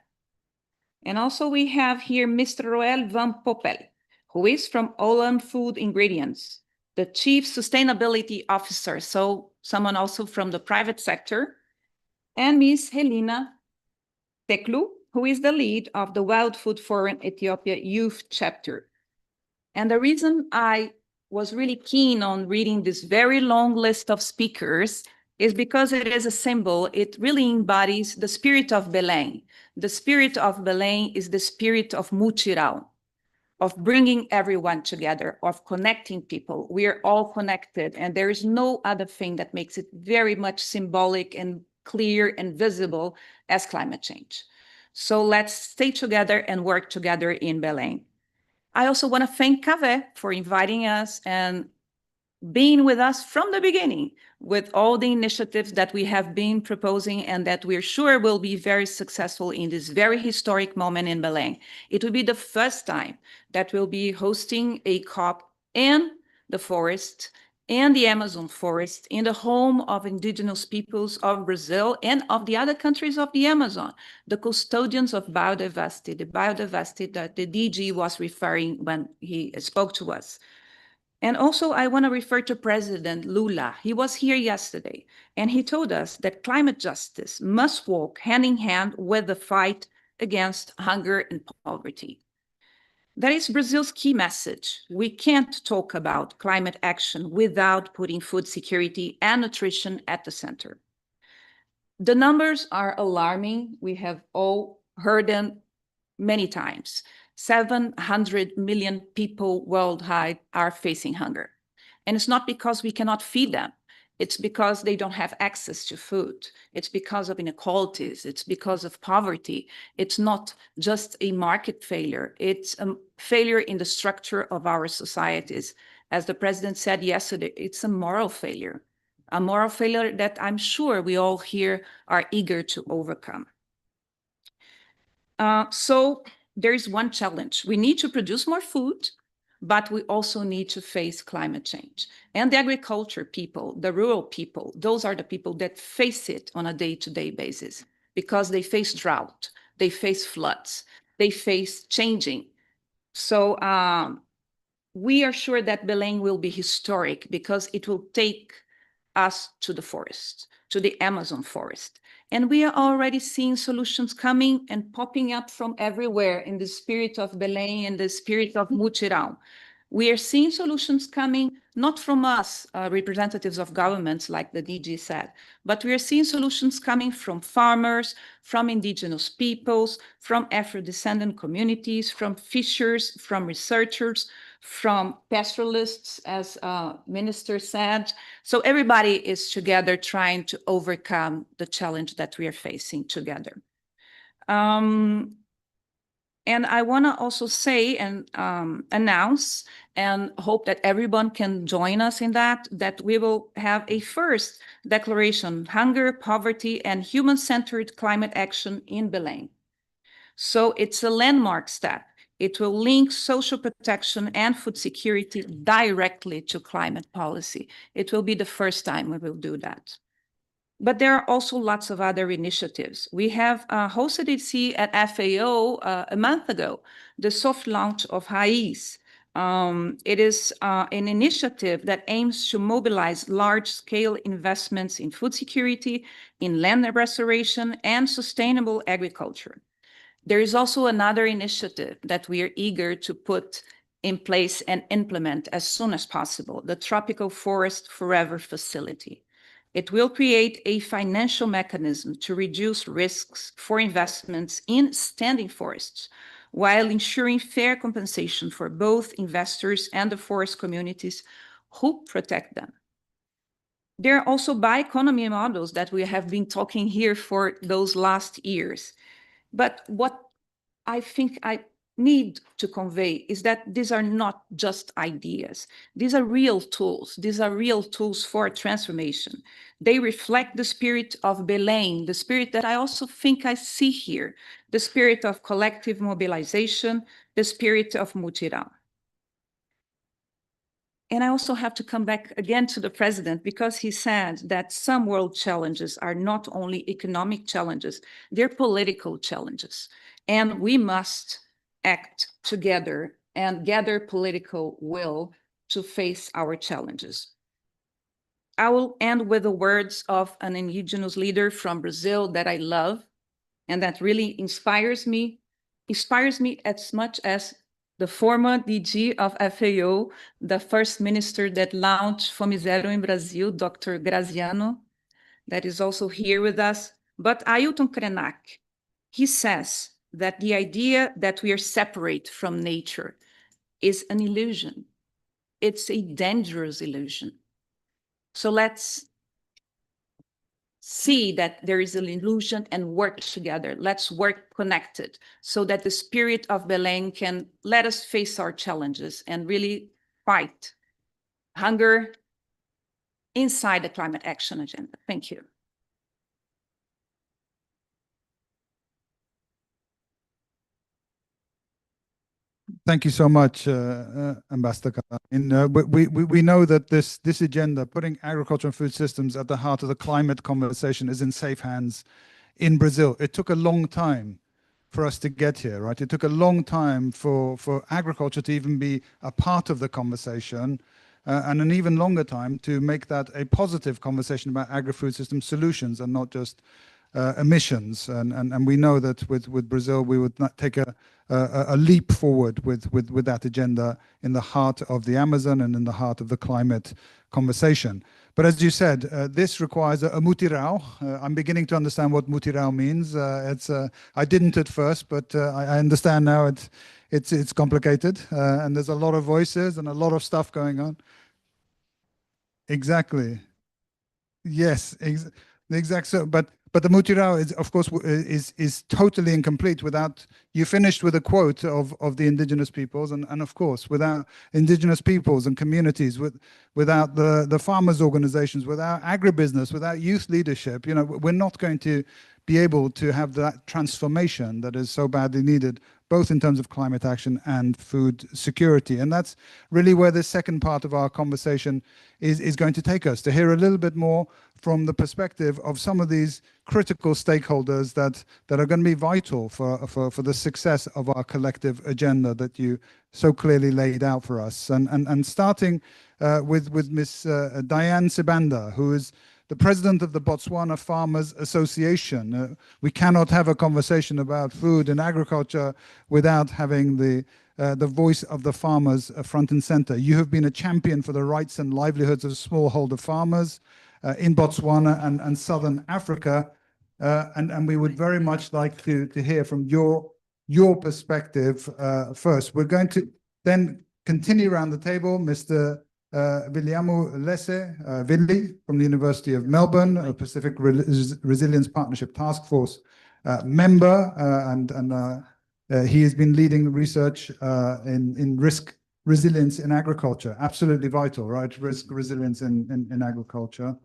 And also we have here Mr. Roel van Poppel, who is from Olam Food Ingredients, the Chief Sustainability Officer, so someone also from the private sector, and Ms. Helena Teklu, who is the lead of the Wild Food Forum Ethiopia Youth Chapter. And the reason I was really keen on reading this very long list of speakers is because it is a symbol. It really embodies the spirit of Belém. The spirit of Belém is the spirit of mutirão, of bringing everyone together, of connecting people. We are all connected, and there is no other thing that makes it very much symbolic and clear and visible as climate change. So let's stay together and work together in Belém. I also want to thank Kaveh for inviting us and being with us from the beginning with all the initiatives that we have been proposing and that we're sure will be very successful in this very historic moment in Belém. It will be the first time that we'll be hosting a COP in the forest and the Amazon forest, in the home of indigenous peoples of Brazil and of the other countries of the Amazon, the custodians of biodiversity, the biodiversity that the DG was referring when he spoke to us. And also, I want to refer to President Lula. He was here yesterday, and he told us that climate justice must walk hand in hand with the fight against hunger and poverty. That is Brazil's key message. We can't talk about climate action without putting food security and nutrition at the center. The numbers are alarming. We have all heard them many times. 700 million people worldwide are facing hunger. And it's not because we cannot feed them. It's because they don't have access to food. It's because of inequalities. It's because of poverty. It's not just a market failure. It's a failure in the structure of our societies. As the president said yesterday, it's a moral failure that I'm sure we all here are eager to overcome. So there is one challenge. We need to produce more food, but we also need to face climate change. And the agriculture people, the rural people, those are the people that face it on a day-to-day basis because they face drought, they face floods, they face changing. So we are sure that Belém will be historic because it will take us to the forest, to the Amazon forest. And we are already seeing solutions coming and popping up from everywhere in the spirit of Belém and the spirit of mutirão. We are seeing solutions coming, not from us, representatives of governments, like the DG said, but we are seeing solutions coming from farmers, from indigenous peoples, from Afro-descendant communities, from fishers, from researchers, from pastoralists, as Minister said. So everybody is together trying to overcome the challenge that we are facing together. And I want to also say and announce and hope that everyone can join us in that we will have a first declaration, Hunger, Poverty, and Human-Centered Climate Action in Belém. So it's a landmark step. It will link social protection and food security directly to climate policy. It will be the first time we will do that. But there are also lots of other initiatives. We have hosted it at FAO a month ago, the soft launch of Raiz. It is an initiative that aims to mobilize large-scale investments in food security, in land restoration, and sustainable agriculture. There is also another initiative that we are eager to put in place and implement as soon as possible, the Tropical Forest Forever Facility. It will create a financial mechanism to reduce risks for investments in standing forests, while ensuring fair compensation for both investors and the forest communities who protect them. There are also bioeconomy models that we have been talking here for those last years. But what I think I need to convey is that these are not just ideas. These are real tools. These are real tools for transformation. They reflect the spirit of Belém, the spirit that I also think I see here, the spirit of collective mobilization, the spirit of mutirão. And I also have to come back again to the president, because he said that some world challenges are not only economic challenges, they're political challenges. And we must act together and gather political will to face our challenges. I will end with the words of an indigenous leader from Brazil that I love and that really inspires me as much as the former DG of FAO, the first minister that launched Fome Zero in Brazil, Dr. Graziano, that is also here with us. But Ailton Krenak, he says that the idea that we are separate from nature is an illusion. It's a dangerous illusion. So let's see that there is an illusion and work together. Let's work connected so that the spirit of Belém can let us face our challenges and really fight hunger inside the climate action agenda. Thank you. Thank you so much, Ambassador. We know that this agenda, putting agriculture and food systems at the heart of the climate conversation, is in safe hands in Brazil. It took a long time for us to get here, right? It took a long time for agriculture to even be a part of the conversation, and an even longer time to make that a positive conversation about agri-food system solutions and not just emissions. And we know that with Brazil, we would not take a leap forward with that agenda in the heart of the Amazon and in the heart of the climate conversation. But as you said, this requires a mutirão. I'm beginning to understand what mutirão means. I didn't at first, but I understand now. It's complicated, and there's a lot of voices and a lot of stuff going on. Exactly. Yes, exactly. So, but the mutirão is, of course, is totally incomplete without you finished with a quote of the indigenous peoples, and of course, without indigenous peoples and communities, without the farmers' organizations, without agribusiness, without youth leadership, we're not going to be able to have that transformation that is so badly needed, both in terms of climate action and food security. And that's really where the second part of our conversation is going to take us, to hear a little bit more from the perspective of some of these critical stakeholders that are going to be vital for the success of our collective agenda that you so clearly laid out for us. And starting with Ms. Diane Sibanda, who is the president of the Botswana Farmers Association. We cannot have a conversation about food and agriculture without having the voice of the farmers front and center. You have been a champion for the rights and livelihoods of smallholder farmers in Botswana and Southern Africa. And we would very much like to hear from your perspective first. We're going to then continue around the table. Mr. Williamo Lesse, Willy, from the University of Melbourne, a Pacific Resilience Partnership Task Force member, and he has been leading research in risk resilience in agriculture. Absolutely vital, right? Risk resilience in agriculture.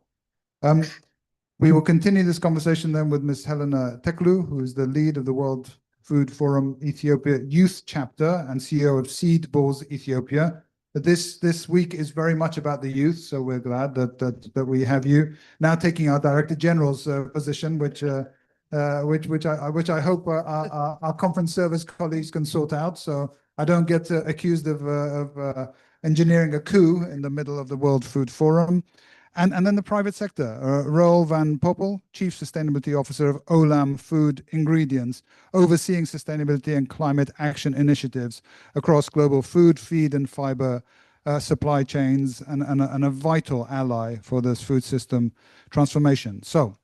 We will continue this conversation then with Ms. Helena Teklu, who is the lead of the World Food Forum Ethiopia Youth Chapter and CEO of Seed Balls Ethiopia. But this week is very much about the youth, so we're glad that we have you now taking our Director General's position, which I hope our conference service colleagues can sort out, so I don't get accused of engineering a coup in the middle of the World Food Forum. And then the private sector, Roel van Poppel, Chief Sustainability Officer of Olam Food Ingredients, overseeing sustainability and climate action initiatives across global food, feed, and fiber supply chains, and a vital ally for this food system transformation. So,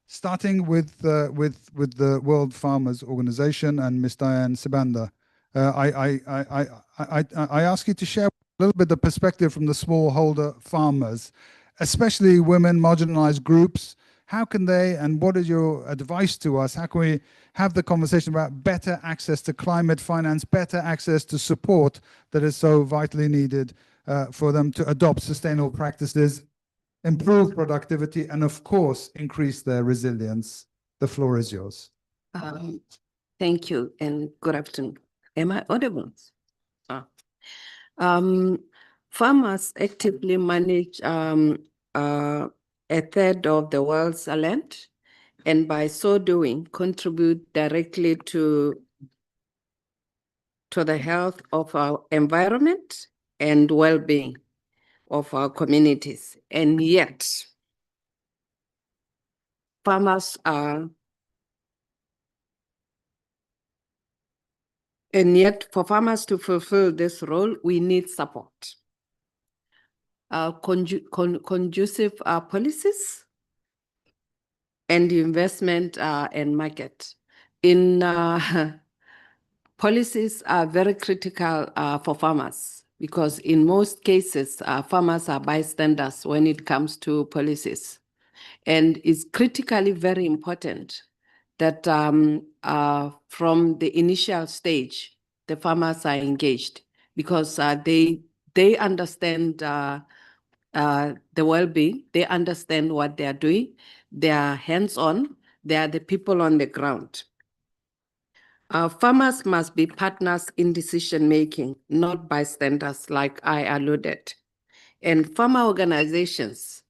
starting with the World Farmers Organization and Ms. Diane Sibanda, I ask you to share a little bit the perspective from the smallholder farmers, especially women, marginalized groups. How can they, and what is your advice to us? How can we have the conversation about better access to climate finance, better access to support that is so vitally needed for them to adopt sustainable practices, improve productivity, and of course, increase their resilience? The floor is yours. Thank you and good afternoon. Am I audible? Farmers actively manage a third of the world's land, and by so doing, contribute directly to the health of our environment and well-being of our communities. And yet, farmers are And yet, for farmers to fulfill this role, we need support. Conducive policies and investment and market. Policies are very critical for farmers because in most cases, farmers are bystanders when it comes to policies. And it's critically very important that from the initial stage, the farmers are engaged because they understand the well-being, they understand what they are doing, they are hands-on, they are the people on the ground. Farmers must be partners in decision-making, not bystanders like I alluded. And farmer organizations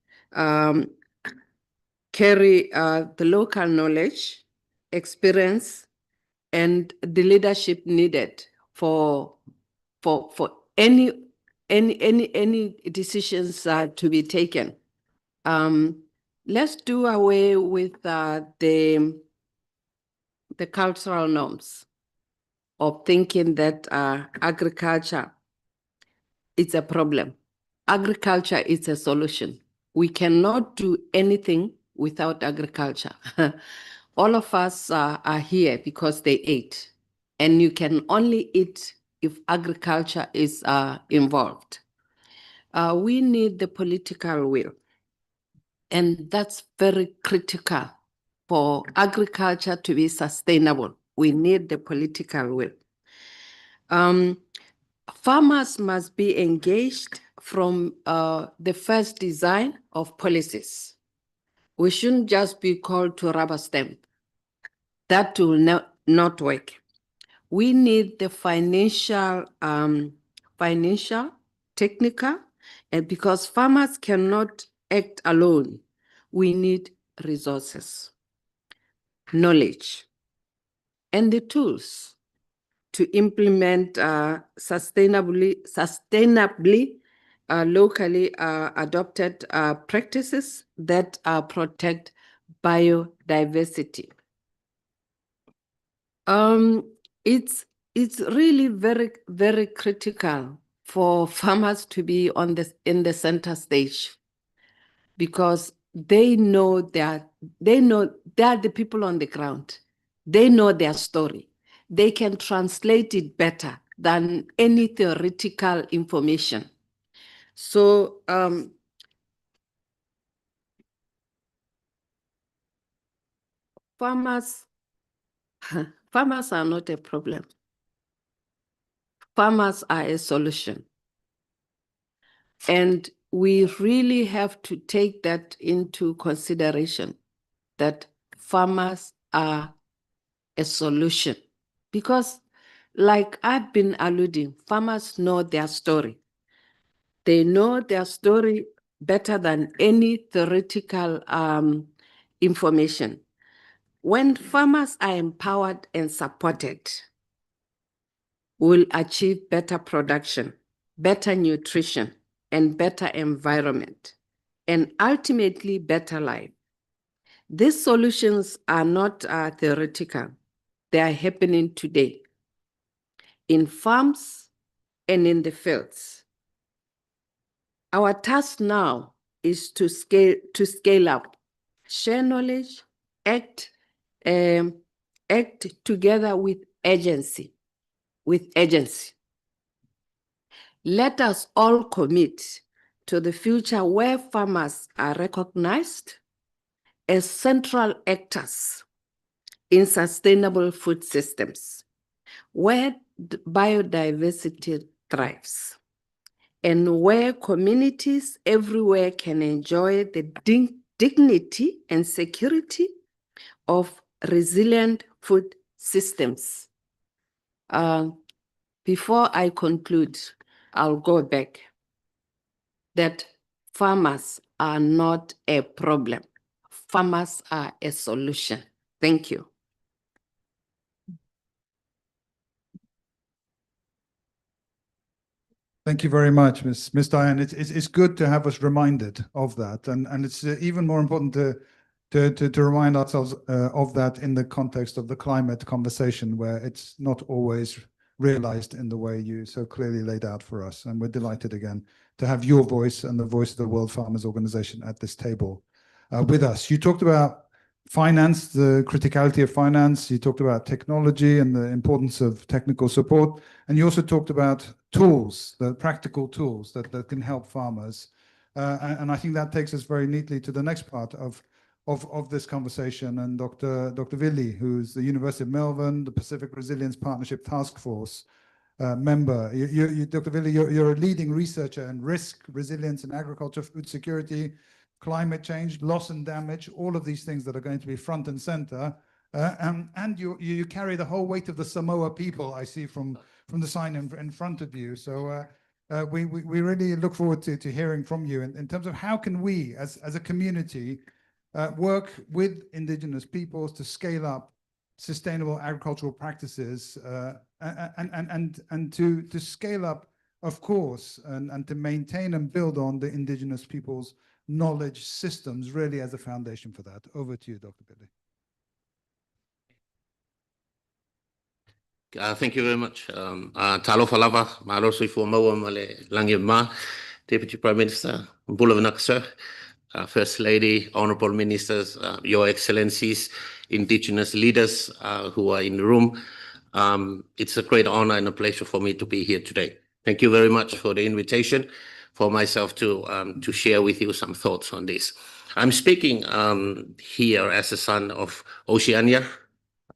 carry the local knowledge, experience, and the leadership needed for any decisions to be taken. Let's do away with the cultural norms of thinking that agriculture is a problem. Agriculture is a solution. We cannot do anything without agriculture. All of us are here because they ate, and you can only eat if agriculture is involved. We need the political will, and that's very critical for agriculture to be sustainable. We need the political will. Farmers must be engaged from the first design of policies. We shouldn't just be called to rubber stamp. That will not work. We need the financial, technical, and because farmers cannot act alone, we need resources, knowledge, and the tools to implement sustainably locally adopted practices that protect biodiversity. It's really very, very critical for farmers to be in the center stage because they know they are the people on the ground. They know their story. They can translate it better than any theoretical information. So farmers are not a problem. Farmers are a solution. And we really have to take that into consideration, that farmers are a solution. Because like I've been alluding, farmers know their story. They know their story better than any theoretical information. When farmers are empowered and supported, we'll achieve better production, better nutrition, and better environment, and ultimately better life. These solutions are not theoretical. They are happening today in farms and in the fields. Our task now is to scale up, share knowledge, act together with agency. Let us all commit to the future where farmers are recognized as central actors in sustainable food systems, where biodiversity thrives, and where communities everywhere can enjoy the dignity and security of resilient food systems. Before I conclude, I'll go back that farmers are not a problem. Farmers are a solution. Thank you. Thank you very much, Ms. Diane. It's good to have us reminded of that, and it's even more important to remind ourselves of that in the context of the climate conversation, where it's not always realized in the way you so clearly laid out for us. And we're delighted again to have your voice and the voice of the World Farmers Organization at this table with us. You talked about finance, the criticality of finance. You talked about technology and the importance of technical support. And you also talked about tools, the practical tools that can help farmers. And I think that takes us very neatly to the next part of this conversation. And Dr. Willi, who's the University of Melbourne, the Pacific Resilience Partnership Task Force member. Dr. Willi, you're a leading researcher in risk, resilience in agriculture, food security, climate change, loss and damage, all of these things that are going to be front and center. And you carry the whole weight of the Samoa people, I see from the sign in front of you. So we really look forward to hearing from you in terms of how can we, as a community, work with indigenous peoples to scale up sustainable agricultural practices and to scale up, of course, and to maintain and build on the indigenous peoples' knowledge systems really as a foundation for that. Over to you, Dr. Billy. Thank you very much. Talofa lava, maroso I maua male langi ma, Deputy Prime Minister, Bulavanaka, First Lady, Honorable Ministers, Your Excellencies, Indigenous leaders who are in the room. It's a great honor and a pleasure for me to be here today. Thank you very much for the invitation for myself to share with you some thoughts on this. I'm speaking here as a son of Oceania.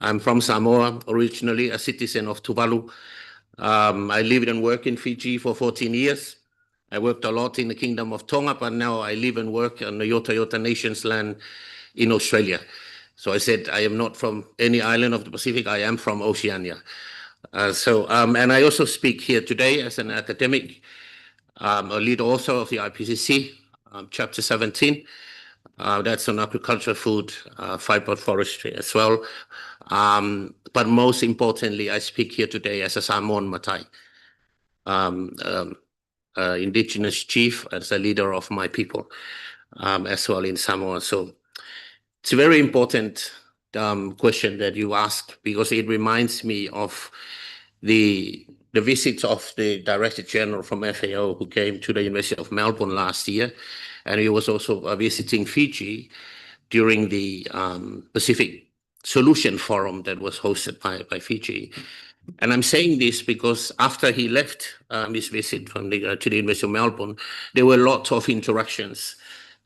I'm from Samoa, originally a citizen of Tuvalu. I lived and worked in Fiji for 14 years. I worked a lot in the Kingdom of Tonga, but now I live and work on the Yota Nations land in Australia. So I said, I am not from any island of the Pacific, I am from Oceania. And I also speak here today as an academic, a lead author of the IPCC, Chapter 17. That's on agriculture, food, fiber, forestry as well. But most importantly, I speak here today as a Samoan Matai, indigenous chief, as a leader of my people as well in Samoa. So it's a very important question that you asked, because it reminds me of the visit of the Director General from FAO who came to the University of Melbourne last year. And he was also visiting Fiji during the Pacific Solution Forum that was hosted by Fiji. And I'm saying this because after he left his visit from to the University of Melbourne, there were lots of interactions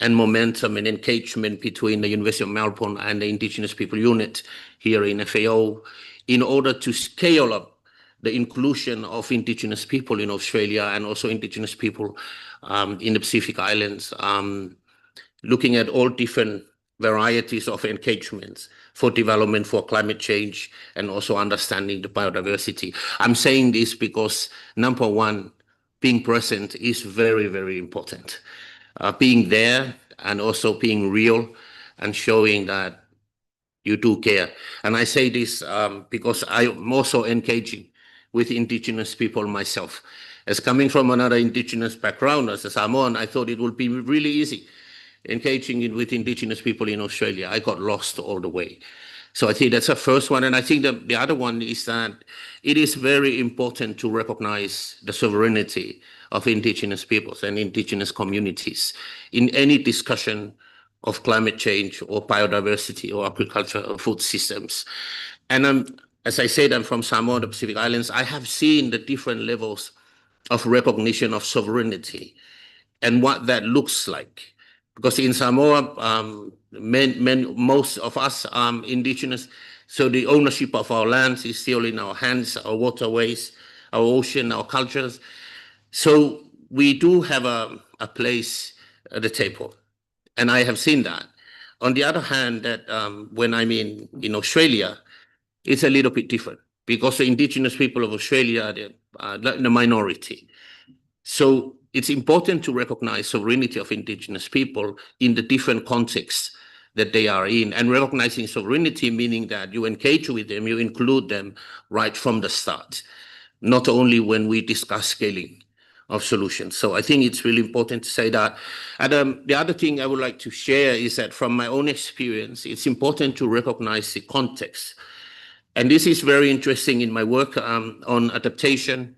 and momentum and engagement between the University of Melbourne and the Indigenous People Unit here in FAO in order to scale up the inclusion of Indigenous people in Australia and also Indigenous people in the Pacific Islands, looking at all different varieties of engagements for development, for climate change, and also understanding the biodiversity. I'm saying this because, number one, being present is very, very important. Being there and also being real and showing that you do care. And I say this because I'm also engaging with Indigenous people myself. As coming from another Indigenous background as a Samoan, I thought it would be really easy engaging with Indigenous people in Australia. I got lost all the way. So I think that's the first one. And I think the other one is that it is very important to recognize the sovereignty of Indigenous peoples and Indigenous communities in any discussion of climate change or biodiversity or agriculture or food systems. And as I said, I'm from Samoa, the Pacific Islands. I have seen the different levels of recognition of sovereignty and what that looks like. Because in Samoa, most of us are Indigenous, so the ownership of our lands is still in our hands, our waterways, our ocean, our cultures. So we do have a place at the table, and I have seen that. On the other hand, that when I'm in Australia, it's a little bit different because the Indigenous people of Australia are the minority. So it's important to recognize sovereignty of Indigenous people in the different contexts that they are in, and recognizing sovereignty meaning that you engage with them, you include them right from the start, not only when we discuss scaling of solutions. So I think it's really important to say that. And the other thing I would like to share is that from my own experience, it's important to recognize the context. And this is very interesting in my work on adaptation,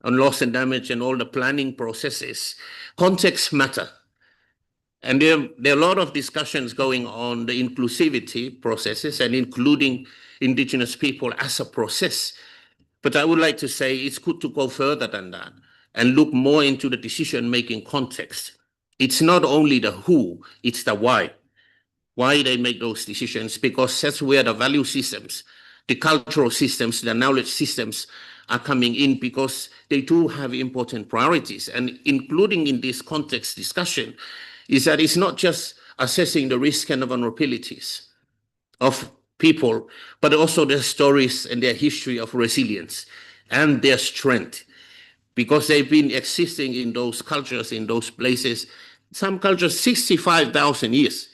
on loss and damage, and all the planning processes. Context matter. And there are a lot of discussions going on the inclusivity processes and including Indigenous people as a process. But I would like to say it's good to go further than that and look more into the decision-making context. It's not only the who, it's the why. Why they make those decisions, because that's where the value systems, the cultural systems, the knowledge systems are coming in, because they do have important priorities. And including in this context discussion is that it's not just assessing the risk and the vulnerabilities of people, but also their stories and their history of resilience and their strength, because they've been existing in those cultures, in those places, some cultures 65,000 years,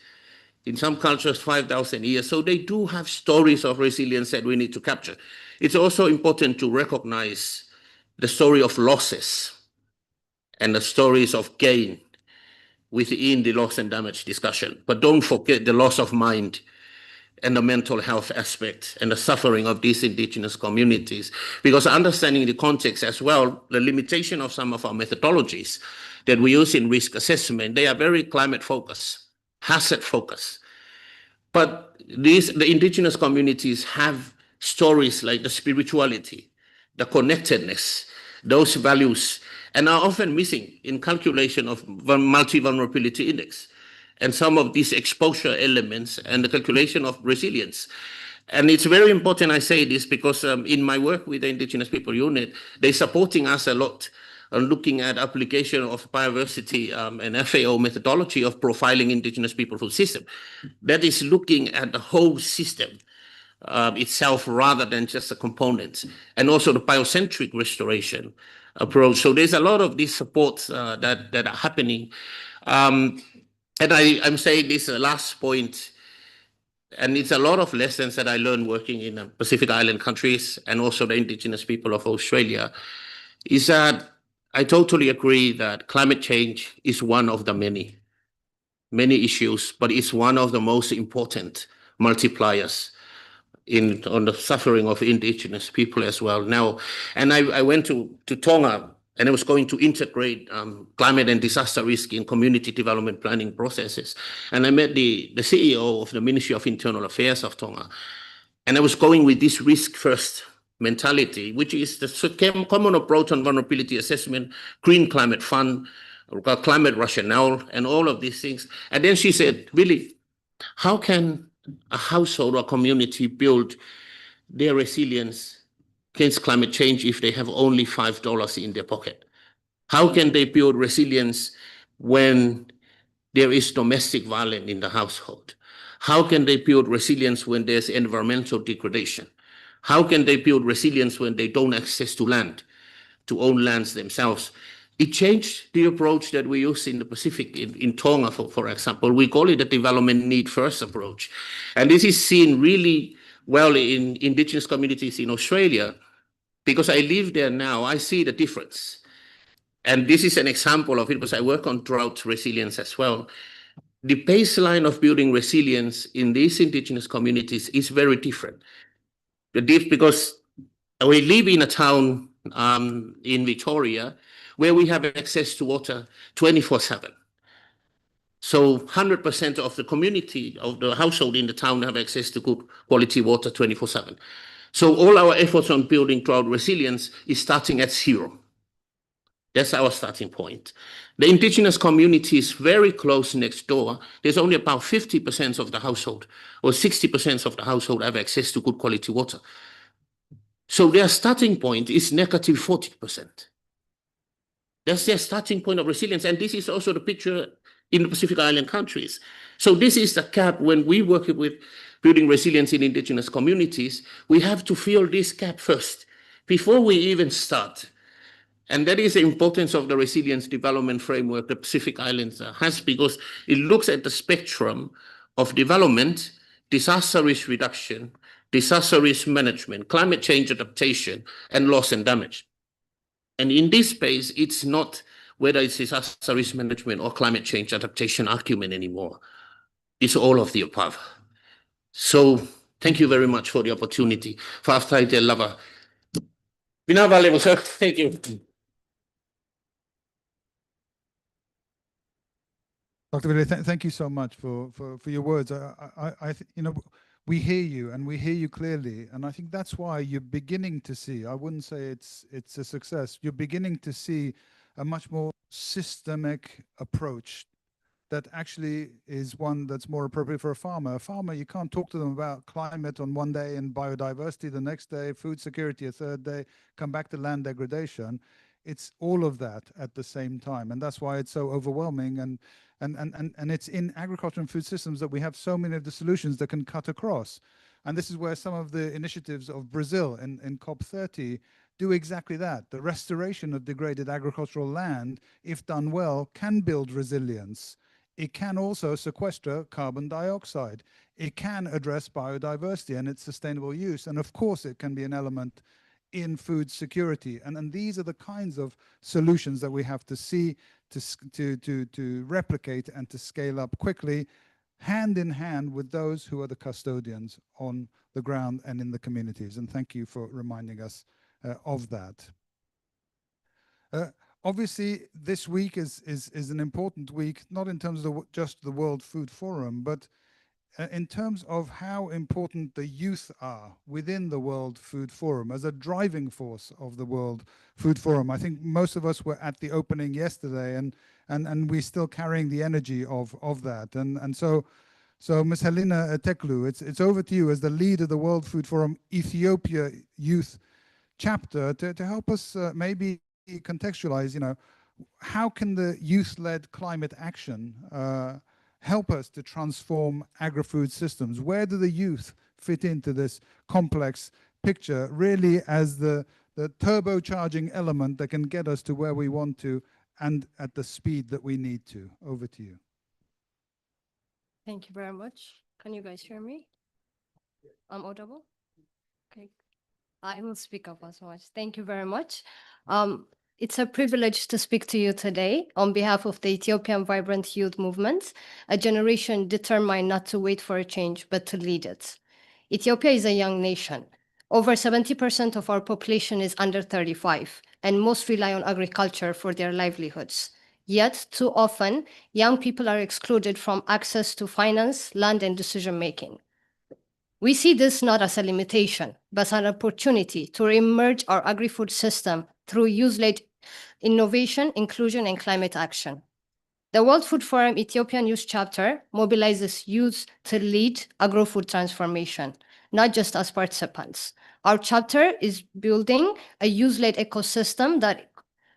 in some cultures 5,000 years. So they do have stories of resilience that we need to capture. It's also important to recognize the story of losses and the stories of gain within the loss and damage discussion. But don't forget the loss of mind and the mental health aspect and the suffering of these Indigenous communities, because understanding the context as well, the limitation of some of our methodologies that we use in risk assessment, they are very climate focused, hazard focused. But the Indigenous communities have stories like the spirituality, the connectedness, those values, and are often missing in calculation of multi-vulnerability index and some of these exposure elements and the calculation of resilience. And it's very important I say this because in my work with the Indigenous People Unit, they're supporting us a lot on looking at application of biodiversity and FAO methodology of profiling Indigenous people food system. That is looking at the whole system itself rather than just the components, and also the biocentric restoration approach. So there's a lot of these supports that are happening. And I'm saying this last point, and it's a lot of lessons that I learned working in the Pacific Island countries and also the Indigenous people of Australia, is that I totally agree that climate change is one of the many issues, but it's one of the most important multipliers on the suffering of Indigenous people as well. Now, and I went to Tonga, and I was going to integrate climate and disaster risk in community development planning processes. And I met the CEO of the Ministry of Internal Affairs of Tonga. And I was going with this risk-first mentality, which is the common approach on vulnerability assessment, green climate fund, climate rationale, and all of these things. And then she said, really, how can a household or community build their resilience against climate change if they have only $5 in their pocket? How can they build resilience when there is domestic violence in the household? How can they build resilience when there's environmental degradation? How can they build resilience when they don't access to land, to own lands themselves? It changed the approach that we use in the Pacific, in Tonga, for example. We call it a development need first approach. And this is seen really well in indigenous communities in Australia, because I live there now, I see the difference. And this is an example of it, because I work on drought resilience as well. The baseline of building resilience in these indigenous communities is very different. Because we live in a town in Victoria where we have access to water 24/7. So 100% of the community, of the household in the town have access to good quality water 24/7. So all our efforts on building drought resilience is starting at zero. That's our starting point. The indigenous community is very close next door. There's only about 50% of the household, or 60% of the household have access to good quality water. So their starting point is negative 40%. That's their starting point of resilience. And this is also the picture in the Pacific Island countries. So this is the gap when we work with building resilience in indigenous communities. We have to fill this gap first before we even start. And that is the importance of the resilience development framework the Pacific Islands has, because it looks at the spectrum of development, disaster risk reduction, disaster risk management, climate change adaptation, and loss and damage. And in this space, it's not whether it's disaster risk management or climate change adaptation argument anymore. It's all of the above. So thank you very much for the opportunity. Thank you. Dr. Vile, thank you so much for your words. We hear you, and we hear you clearly, and I think that's why you're beginning to see, I wouldn't say it's a success, you're beginning to see a much more systemic approach that actually is one that's more appropriate for a farmer. A farmer, you can't talk to them about climate on one day and biodiversity the next day, food security a third day, come back to land degradation. It's all of that at the same time, and that's why it's so overwhelming. And it's in agriculture and food systems that we have so many of the solutions that can cut across. And this is where some of the initiatives of Brazil in COP30 do exactly that. The restoration of degraded agricultural land, if done well, can build resilience. It can also sequester carbon dioxide. It can address biodiversity and its sustainable use. And of course, it can be an element in food security. And these are the kinds of solutions that we have to see, to replicate and to scale up quickly, hand in hand with those who are the custodians on the ground and in the communities. And thank you for reminding us of that. Obviously, this week is an important week, not in terms of just the World Food Forum, but in terms of how important the youth are within the World Food Forum as a driving force of the World Food Forum. I think most of us were at the opening yesterday, and we're still carrying the energy of that. And so Ms. Helena Teklu, it's over to you as the lead of the World Food Forum Ethiopia Youth Chapter to help us maybe contextualize, how can the youth-led climate action help us to transform agri-food systems? Where do the youth fit into this complex picture, really as the turbocharging element that can get us to where we want to and at the speed that we need to? Over to you. Thank you very much. Can you guys hear me? I'm audible? Okay. I will speak up as much. Thank you very much. It's a privilege to speak to you today on behalf of the Ethiopian Vibrant Youth Movement, a generation determined not to wait for a change, but to lead it. Ethiopia is a young nation. Over 70% of our population is under 35, and most rely on agriculture for their livelihoods. Yet, too often, young people are excluded from access to finance, land, and decision-making. We see this not as a limitation, but as an opportunity to re-emerge our agri-food system through youth-led innovation, inclusion, and climate action. The World Food Forum Ethiopian Youth Chapter mobilizes youth to lead agro-food transformation, not just as participants. Our chapter is building a youth-led ecosystem that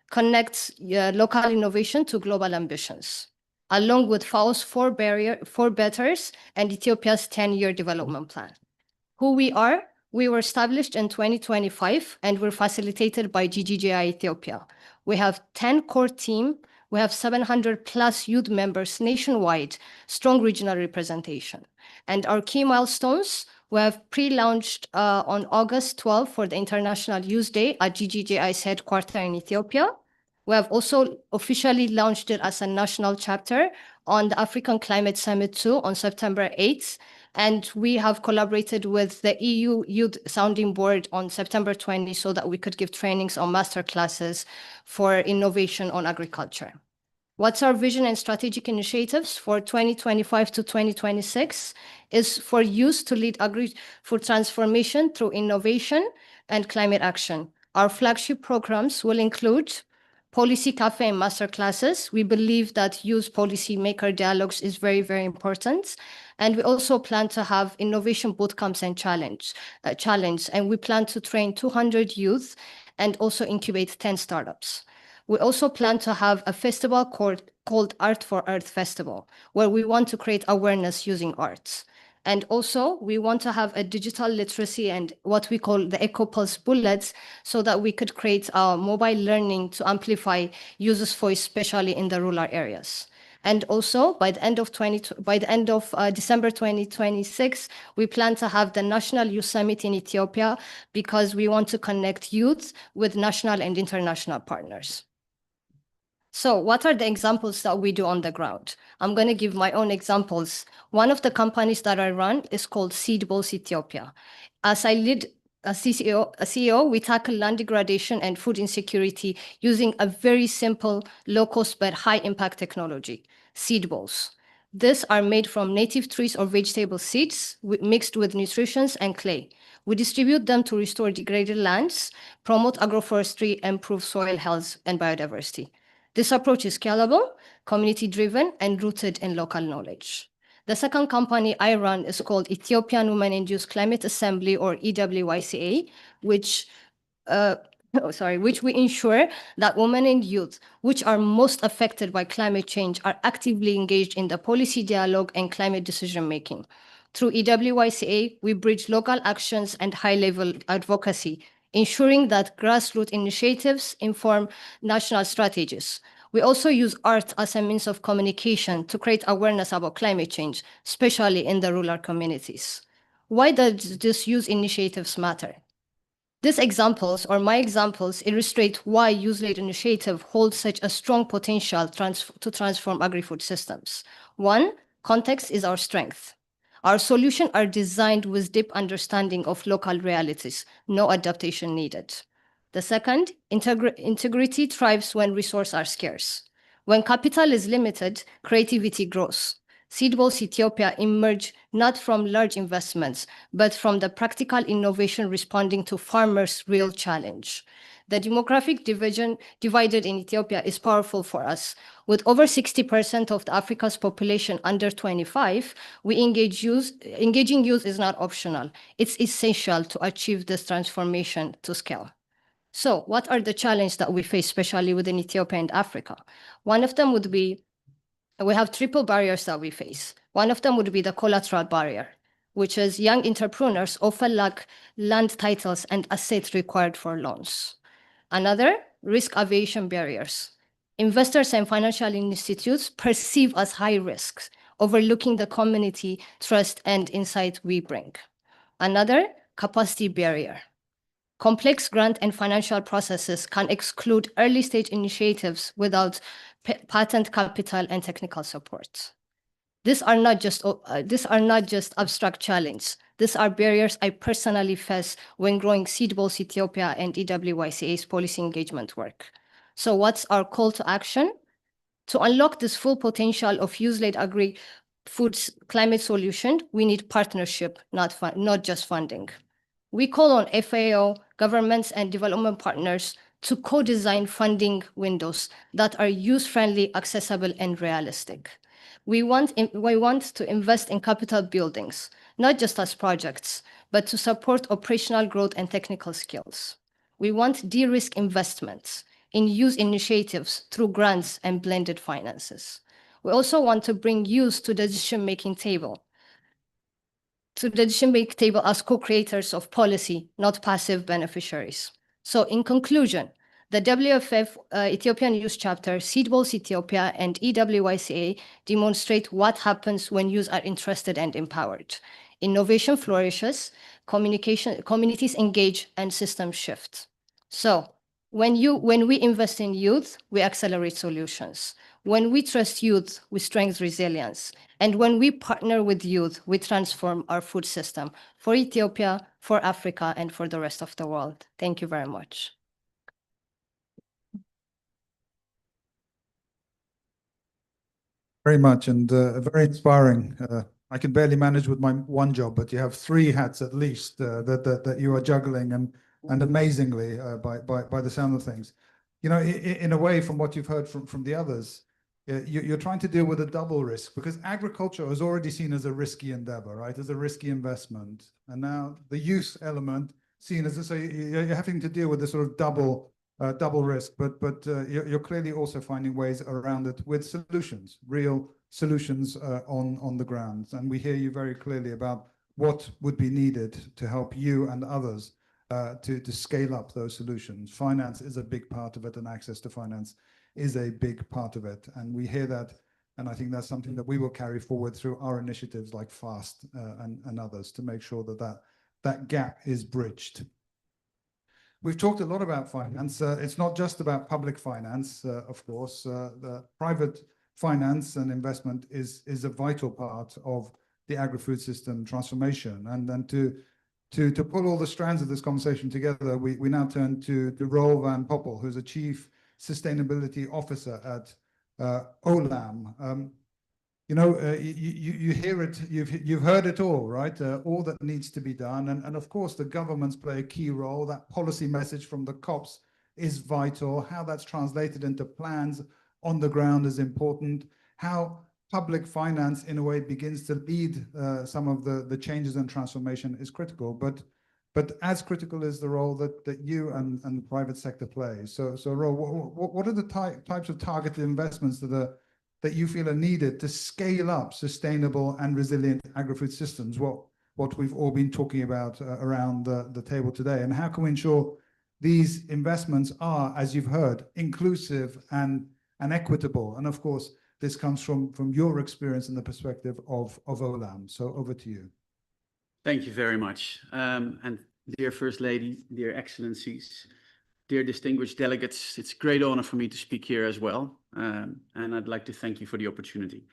connects local innovation to global ambitions, along with FAO's four betters and Ethiopia's 10-year development plan. Who we are? We were established in 2025 and we're facilitated by GGGI Ethiopia. We have 10 core team. We have 700 plus youth members nationwide, strong regional representation. And our key milestones, we have pre-launched on August 12 for the International Youth Day at GGGI's headquarters in Ethiopia. We have also officially launched it as a national chapter on the African Climate Summit 2 on September 8th. And we have collaborated with the EU Youth Sounding Board on September 20 so that we could give trainings on master classes for innovation on agriculture. What's our vision and strategic initiatives for 2025 to 2026 is for youth to lead agri-food transformation through innovation and climate action. Our flagship programs will include policy cafe and master classes. We believe that youth policy maker dialogues is very, very important. And we also plan to have innovation bootcamps and challenge. And we plan to train 200 youth and also incubate 10 startups. We also plan to have a festival called Art for Earth Festival, where we want to create awareness using arts. And also, we want to have a digital literacy and what we call the EcoPulse bullets, so that we could create mobile learning to amplify users' voice, especially in the rural areas. And also, by the end of December 2026, we plan to have the National Youth Summit in Ethiopia because we want to connect youth with national and international partners. So what are the examples that we do on the ground? I'm going to give my own examples. One of the companies that I run is called Seed Balls Ethiopia. As I lead a CEO, we tackle land degradation and food insecurity using a very simple, low-cost but high-impact technology, seed balls. These are made from native trees or vegetable seeds mixed with nutrients and clay. We distribute them to restore degraded lands, promote agroforestry, and improve soil health and biodiversity. This approach is scalable, community-driven, and rooted in local knowledge. The second company I run is called Ethiopian Women and Youth Climate Assembly, or EWYCA, which we ensure that women and youth, which are most affected by climate change, are actively engaged in the policy dialogue and climate decision-making. Through EWYCA, we bridge local actions and high-level advocacy, ensuring that grassroots initiatives inform national strategies. We also use art as a means of communication to create awareness about climate change, especially in the rural communities. Why does this youth initiatives matter? These examples, or my examples, illustrate why youth-led initiative holds such a strong potential to transform agri-food systems. One, context is our strength. Our solutions are designed with deep understanding of local realities, no adaptation needed. The second, integrity thrives when resources are scarce. When capital is limited, creativity grows. Seed Balls Ethiopia emerged not from large investments, but from the practical innovation responding to farmers' real challenge. The demographic divided in Ethiopia is powerful for us. With over 60% of Africa's population under 25, engaging youth is not optional. It's essential to achieve this transformation to scale. So what are the challenges that we face, especially within Ethiopia and Africa? One of them would be, we have triple barriers that we face. One of them would be the collateral barrier, which is young entrepreneurs often lack land titles and assets required for loans. Another, risk aversion barriers. Investors and financial institutes perceive as high risks, overlooking the community trust and insight we bring. Another, capacity barrier. Complex grant and financial processes can exclude early-stage initiatives without patent capital and technical support. These are not just abstract challenges. These are barriers I personally face when growing Seed Balls Ethiopia and EWYCA's policy engagement work. So what's our call to action? To unlock this full potential of youth-led agri-foods climate solution, we need partnership, not just funding. We call on FAO, governments, and development partners to co-design funding windows that are user-friendly, accessible, and realistic. We want to invest in capital buildings, not just as projects, but to support operational growth and technical skills. We want de-risk investments in youth initiatives through grants and blended finances. We also want to bring youth to the decision-making table, as co-creators of policy, not passive beneficiaries. So in conclusion, the WFF Ethiopian Youth Chapter, Seed Balls Ethiopia, and EWYCA demonstrate what happens when youth are interested and empowered. Innovation flourishes, communities engage, and systems shift. So when we invest in youth, we accelerate solutions. When we trust youth, we strengthen resilience. And when we partner with youth, we transform our food system for Ethiopia, for Africa, and for the rest of the world. Thank you very much. Very much, and very inspiring. I can barely manage with my one job, but you have 3 hats at least that you are juggling, and amazingly by the sound of things. You know, in a way, from what you've heard from the others, you're trying to deal with a double risk, because agriculture is already seen as a risky endeavor, right? As a risky investment, and now the youth element seen as so you're having to deal with this sort of double risk, but you're clearly also finding ways around it with solutions, real solutions on the ground. And we hear you very clearly about what would be needed to help you and others to scale up those solutions. Finance is a big part of it, and access to finance is a big part of it. And we hear that, and I think that's something that we will carry forward through our initiatives like FAST and others to make sure that gap is bridged. We've talked a lot about finance. It's not just about public finance, of course. The private finance and investment is a vital part of the agri-food system transformation. And then to pull all the strands of this conversation together, we now turn to Roel van Poppel, who's a Chief Sustainability Officer at Olam. You know, you hear it, you've heard it all, right? All that needs to be done. And of course, the governments play a key role. That policy message from the COPs is vital. How that's translated into plans on the ground is important. How public finance, in a way, begins to lead some of the changes and transformation is critical. But as critical is the role that you and the private sector play. So Roel, what are the types of targeted investments that you feel are needed to scale up sustainable and resilient agri-food systems, what we've all been talking about around the table today? And how can we ensure these investments are, as you've heard, inclusive and equitable? And of course, this comes from your experience and the perspective of Olam. So over to you. Thank you very much. And dear First Lady, dear Excellencies, dear distinguished delegates, it's a great honor for me to speak here as well. And I'd like to thank you for the opportunity.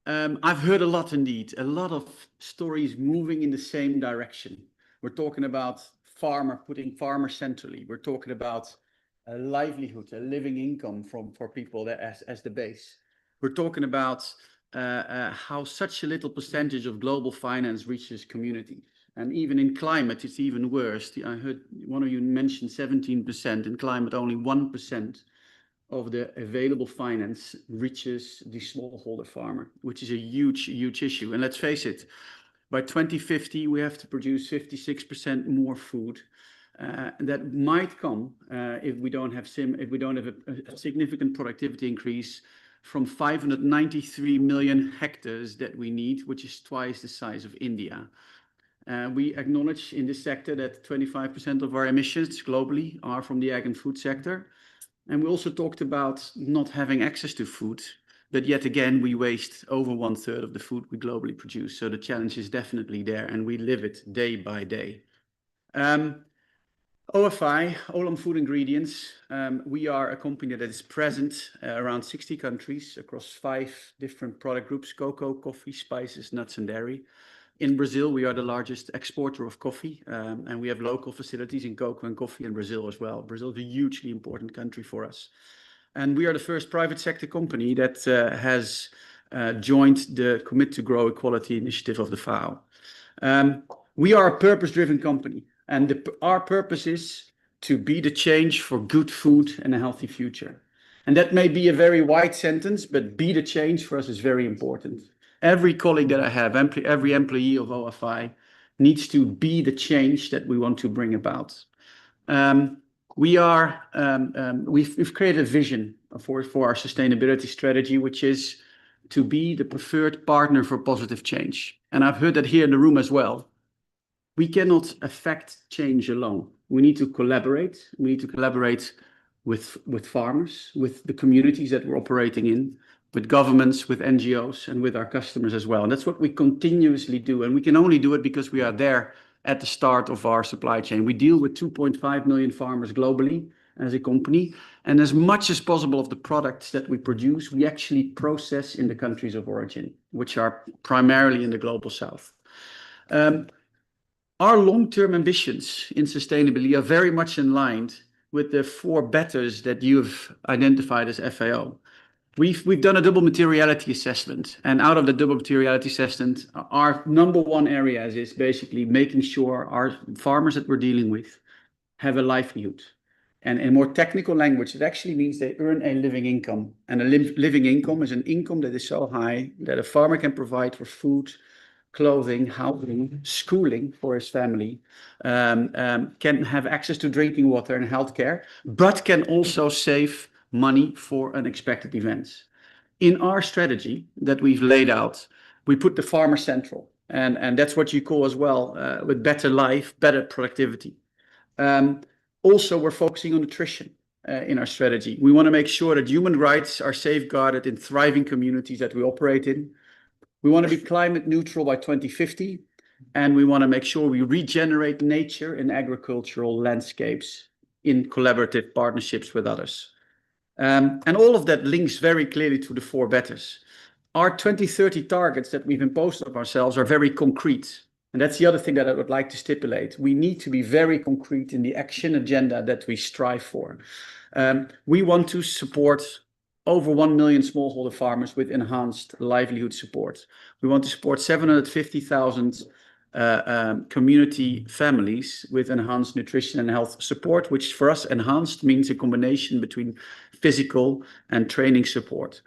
I've heard a lot indeed, a lot of stories moving in the same direction. We're talking about putting farmer centrally. We're talking about a livelihood, a living income for people as the base. We're talking about how such a little percentage of global finance reaches communities. And even in climate, it's even worse. I heard one of you mention 17%. In climate, only 1% of the available finance reaches the smallholder farmer, which is a huge, huge issue. And let's face it, by 2050, we have to produce 56% more food. That might come if we don't have a significant productivity increase from 593 million hectares that we need, which is twice the size of India. We acknowledge in this sector that 25% of our emissions globally are from the ag and food sector. And we also talked about not having access to food, but yet again, we waste over 1/3 of the food we globally produce. So the challenge is definitely there, and we live it day by day. OFI, Olam Food Ingredients, we are a company that is present around 60 countries across 5 different product groups: cocoa, coffee, spices, nuts, and dairy. In Brazil, we are the largest exporter of coffee, and we have local facilities in cocoa and coffee in Brazil as well. Brazil is a hugely important country for us. And we are the first private sector company that has joined the Commit to Grow Equality initiative of the FAO. We are a purpose-driven company, and our purpose is to be the change for good food and a healthy future. And that may be a very wide sentence, but be the change for us is very important. Every colleague that I have, every employee of OFI needs to be the change that we want to bring about. We've created a vision for our sustainability strategy, which is to be the preferred partner for positive change. And I've heard that here in the room as well. We cannot affect change alone. We need to collaborate. We need to collaborate with farmers, with the communities that we're operating in, with governments, with NGOs, and with our customers as well. And that's what we continuously do. And we can only do it because we are there at the start of our supply chain. We deal with 2.5 million farmers globally as a company. And as much as possible of the products that we produce, we actually process in the countries of origin, which are primarily in the global south. Our long-term ambitions in sustainability are very much in line with the 4 betters that you've identified as FAO. We've done a double materiality assessment, and out of the double materiality assessment, our number 1 area is basically making sure our farmers that we're dealing with have a livelihood. And in more technical language, it actually means they earn a living income. And a living income is an income that is so high that a farmer can provide for food, clothing, housing, schooling for his family, can have access to drinking water and healthcare, but can also save money for unexpected events. In our strategy that we've laid out, we put the farmer central, and that's what you call as well, with better life, better productivity. Also, we're focusing on nutrition in our strategy. We want to make sure that human rights are safeguarded in thriving communities that we operate in. We want to be climate neutral by 2050, and we want to make sure we regenerate nature and agricultural landscapes in collaborative partnerships with others. And all of that links very clearly to the 4 betters. Our 2030 targets that we've imposed on ourselves are very concrete. And that's the other thing that I would like to stipulate. We need to be very concrete in the action agenda that we strive for. We want to support over 1 million smallholder farmers with enhanced livelihood support. We want to support 750,000 community families with enhanced nutrition and health support, which for us enhanced means a combination between physical and training support.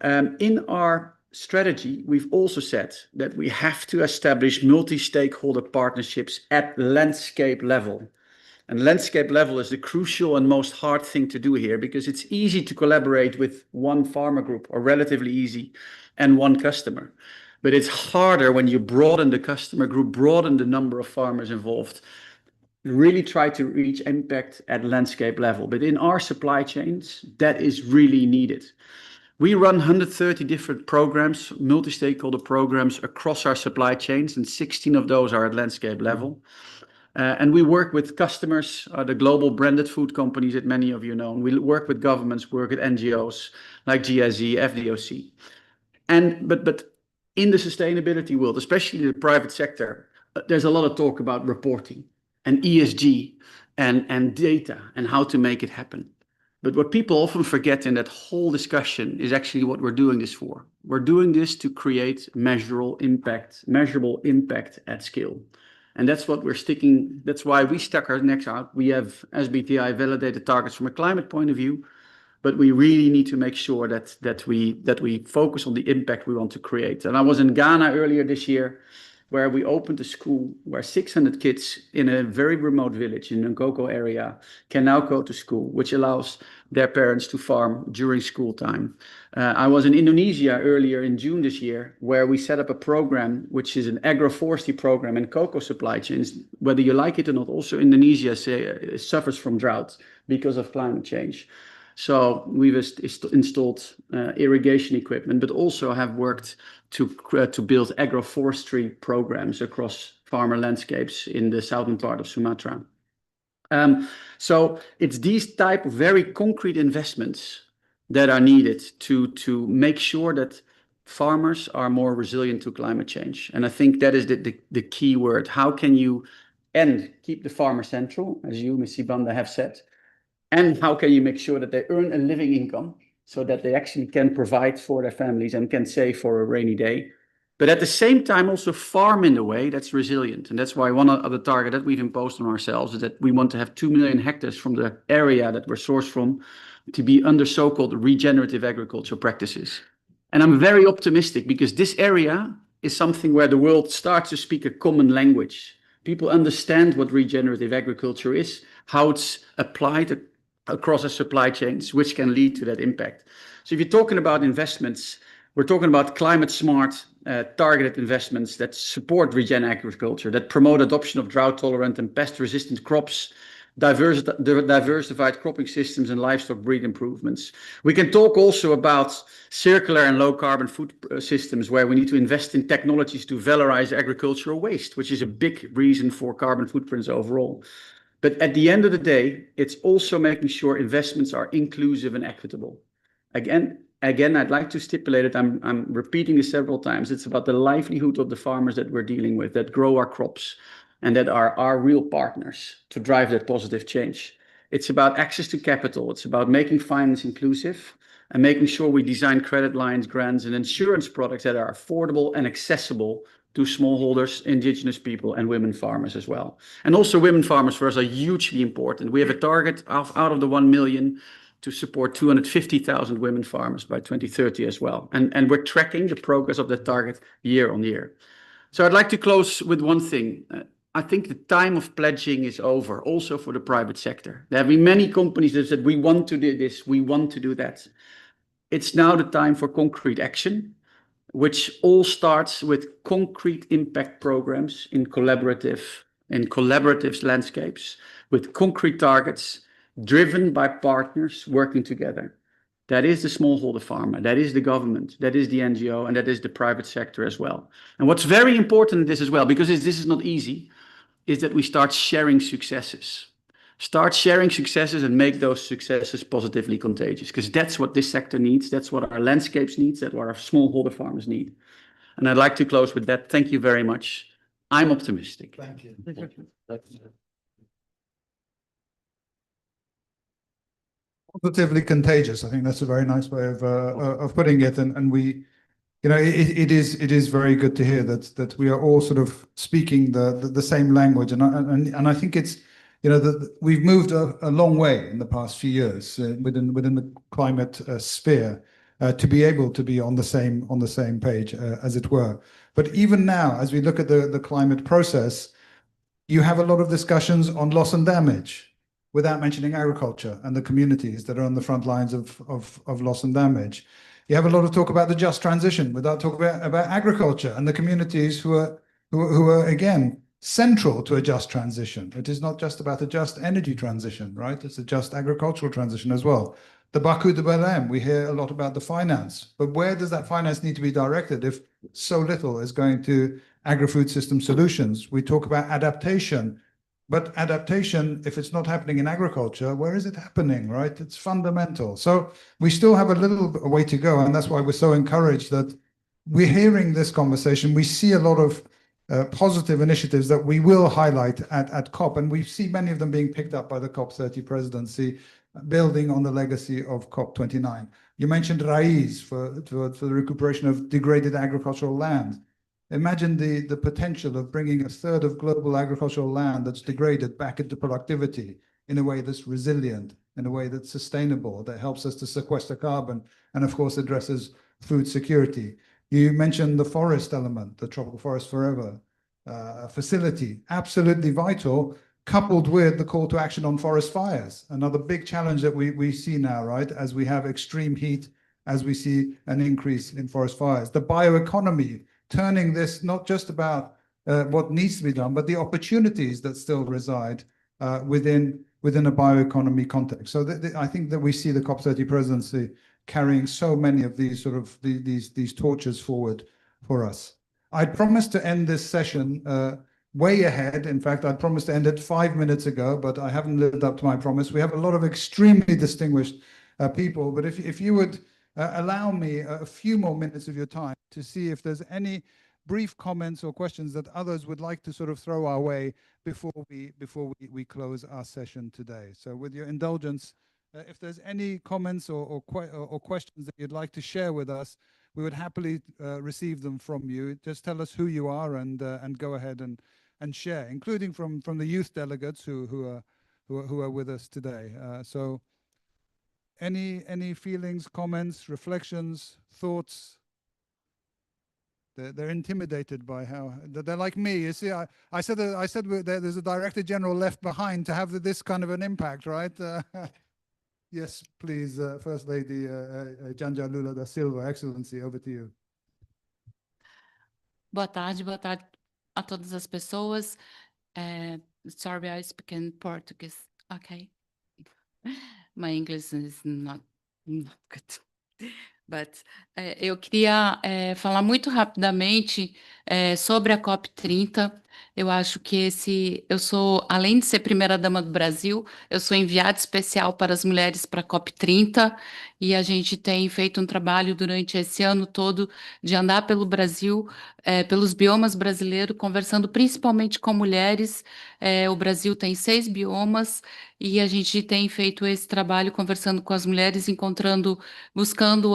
In our strategy, we've also said that we have to establish multi-stakeholder partnerships at landscape level. And landscape level is the crucial and most hard thing to do here, because it's easy to collaborate with one farmer group, or relatively easy, and one customer. But it's harder when you broaden the customer group, broaden the number of farmers involved, really try to reach impact at landscape level. But in our supply chains, that is really needed. We run 130 different programs, multi-stakeholder programs across our supply chains, and 16 of those are at landscape level. And we work with customers, the global branded food companies that many of you know. We work with governments, work with NGOs like GIZ, FDOC. But in the sustainability world, especially the private sector, there's a lot of talk about reporting and ESG and data and how to make it happen. But what people often forget in that whole discussion is actually what we're doing this for. We're doing this to create measurable impact at scale. And that's what we're sticking. That's why we stuck our necks out. We have SBTi validated targets from a climate point of view, but we really need to make sure that we focus on the impact we want to create. And I was in Ghana earlier this year, where we opened a school where 600 kids in a very remote village in the Nkoko area can now go to school, which allows their parents to farm during school time. I was in Indonesia earlier in June this year, where we set up a program, which is an agroforestry program in cocoa supply chains. Whether you like it or not, also Indonesia suffers from drought because of climate change. So we've installed irrigation equipment, but also have worked to build agroforestry programs across farmer landscapes in the southern part of Sumatra. So it's these type of very concrete investments that are needed to make sure that farmers are more resilient to climate change. And I think that is the key word. How can you keep the farmer central, as you, Ms. Sibanda, have said, and how can you make sure that they earn a living income so that they actually can provide for their families and can save for a rainy day? but at the same time also farm in a way that's resilient. And that's why one of the target that we've imposed on ourselves is that we want to have 2 million hectares from the area that we're sourced from to be under so-called regenerative agricultural practices. And I'm very optimistic because this area is something where the world starts to speak a common language. People understand what regenerative agriculture is, how it's applied across our supply chains, which can lead to that impact. So if you're talking about investments, we're talking about climate smart, targeted investments that support regen agriculture, that promote adoption of drought tolerant and pest resistant crops, diversified cropping systems and livestock breed improvements. We can talk also about circular and low carbon food systems where we need to invest in technologies to valorize agricultural waste, which is a big reason for carbon footprints overall. But at the end of the day, it's also making sure investments are inclusive and equitable. Again, I'd like to stipulate it, I'm repeating this several times, it's about the livelihood of the farmers that we're dealing with, that grow our crops, and that are our real partners to drive that positive change. It's about access to capital. It's about making finance inclusive and making sure we design credit lines, grants, and insurance products that are affordable and accessible to smallholders, indigenous people, and women farmers as well. And also women farmers for us are hugely important. We have a target of out of the 1 million to support 250,000 women farmers by 2030 as well. And we're tracking the progress of that target year on year. So I'd like to close with one thing. I think the time of pledging is over, also for the private sector. There have been many companies that said, we want to do this, we want to do that. It's now the time for concrete action, which all starts with concrete impact programs in collaborative landscapes, with concrete targets driven by partners working together. That is the smallholder farmer, that is the government, that is the NGO, and that is the private sector as well. And what's very important in this as well, because this is not easy, is that we start sharing successes. Start sharing successes and make those successes positively contagious, because that's what this sector needs, that's what our landscapes needs, that's what our smallholder farmers need. And I'd like to close with that. Thank you very much. I'm optimistic. Thank you. Positively contagious. I think that's a very nice way of putting it. And we, you know, it is very good to hear that we are all sort of speaking the same language. And I think it's, you know, that we've moved a long way in the past few years within the climate sphere to be able to be on the same page, as it were. But even now, as we look at the climate process, you have a lot of discussions on loss and damage, without mentioning agriculture and the communities that are on the front lines of loss and damage. You have a lot of talk about the just transition without talking about agriculture and the communities who are again central to a just transition. It is not just about a just energy transition, right? It's a just agricultural transition as well. The Baku de Belém, we hear a lot about the finance, but where does that finance need to be directed if so little is going to agri-food system solutions? We talk about adaptation, but adaptation, if it's not happening in agriculture, where is it happening, right? It's fundamental. So we still have a little way to go, and that's why we're so encouraged that we're hearing this conversation. We see a lot of positive initiatives that we will highlight at COP, and we see many of them being picked up by the COP30 presidency, building on the legacy of COP29. You mentioned RAIZ for the recuperation of degraded agricultural land. Imagine the potential of bringing a third of global agricultural land that's degraded back into productivity in a way that's resilient, in a way that's sustainable, that helps us to sequester carbon, and of course addresses food security. You mentioned the forest element, the Tropical Forest Forever facility, absolutely vital, coupled with the call to action on forest fires, another big challenge that we see now, right? As we have extreme heat, as we see an increase in forest fires. The bioeconomy, turning this not just about what needs to be done, but the opportunities that still reside within a bioeconomy context. So I think that we see the COP30 presidency carrying so many of these sort of these torches forward for us. I'd promised to end this session way ahead. In fact, I'd promised to end it 5 minutes ago, but I haven't lived up to my promise. We have a lot of extremely distinguished people, but if you would allow me a few more minutes of your time to see if there's any brief comments or questions that others would like to sort of throw our way before we close our session today. So with your indulgence, if there's any comments or questions that you'd like to share with us, we would happily receive them from you. Just tell us who you are and go ahead and share, including from the youth delegates who are with us today. So any feelings, comments, reflections, thoughts? They're intimidated by how they're like me. You see, I said there's a director general left behind to have this kind of an impact, right? Yes, please, First Lady Janja Lula da Silva, Excellency, over to you. Boa tarde a todas as pessoas. Sorry, I speak in Portuguese. Okay. My English is not good. But eu queria falar muito rapidamente sobre a COP30. Eu acho que eu sou, além de ser primeira-dama do Brasil, eu sou enviada especial para as mulheres para a COP30 e a gente tem feito um trabalho durante esse ano todo de andar pelo Brasil, pelos biomas brasileiros, conversando principalmente com mulheres. O Brasil tem 6 biomas e a gente tem feito esse trabalho conversando com as mulheres, buscando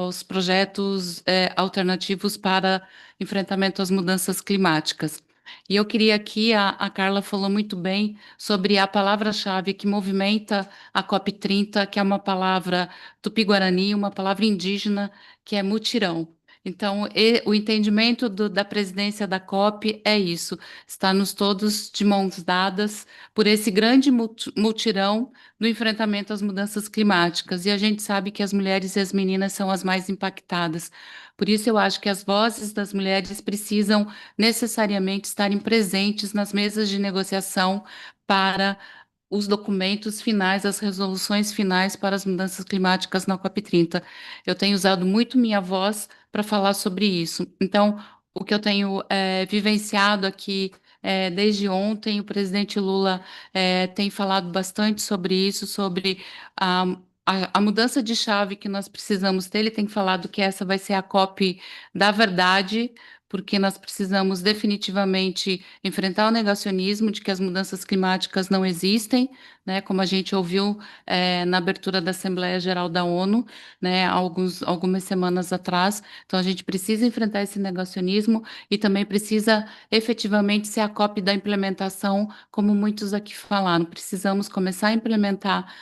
os projetos alternativos para enfrentamento às mudanças climáticas. E eu queria aqui, a Carla falou muito bem sobre a palavra-chave que movimenta a COP30, que é uma palavra tupi-guarani, uma palavra indígena, que é mutirão. Então, o entendimento da presidência da COP é isso, está-nos todos de mãos dadas por esse grande mutirão no enfrentamento às mudanças climáticas. E a gente sabe que as mulheres e as meninas são as mais impactadas. Por isso, eu acho que as vozes das mulheres precisam necessariamente estarem presentes nas mesas de negociação para os documentos finais, as resoluções finais para as mudanças climáticas na COP30. Eu tenho usado muito minha voz para falar sobre isso. Então, o que eu tenho vivenciado aqui desde ontem, o presidente Lula tem falado bastante sobre isso, sobre a mudança de chave que nós precisamos ter. Ele tem falado que essa vai ser a COP da verdade, porque nós precisamos definitivamente enfrentar o negacionismo de que as mudanças climáticas não existem, né, como a gente ouviu na abertura da Assembleia Geral da ONU, né, algumas semanas atrás. Então, a gente precisa enfrentar esse negacionismo e também precisa efetivamente ser a COP da implementação, como muitos aqui falaram. Precisamos começar a implementar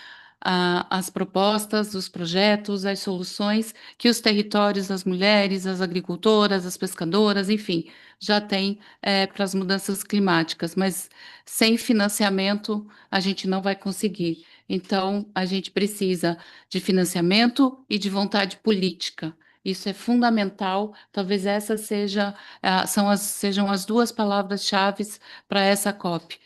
as propostas, os projetos, as soluções que os territórios, as mulheres, as agricultoras, as pescadoras, enfim, já têm para as mudanças climáticas, mas sem financiamento a gente não vai conseguir. Então, a gente precisa de financiamento e de vontade política. Isso é fundamental, talvez essas sejam as duas palavras-chave para essa COP.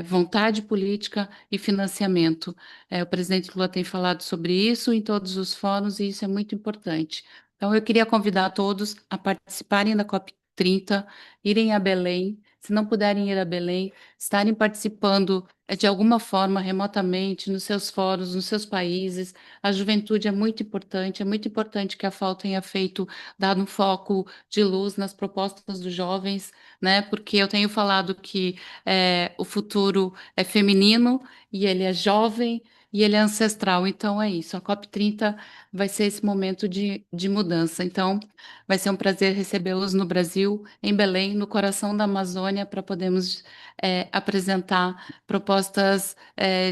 Vontade política e financiamento. O presidente Lula tem falado sobre isso em todos os fóruns e isso é muito importante. Então, eu queria convidar todos a participarem da COP30, irem a Belém, se não puderem ir a Belém, estarem participando de alguma forma, remotamente, nos seus fóruns, nos seus países. A juventude é muito importante que a FAO tenha dado um foco de luz nas propostas dos jovens, né? Porque eu tenho falado que o futuro é feminino e ele é jovem e ele é ancestral. Então é isso, a COP30 vai ser esse momento de mudança. Então vai ser um prazer recebê-los no Brasil, em Belém, no coração da Amazônia, para podermos apresentar propostas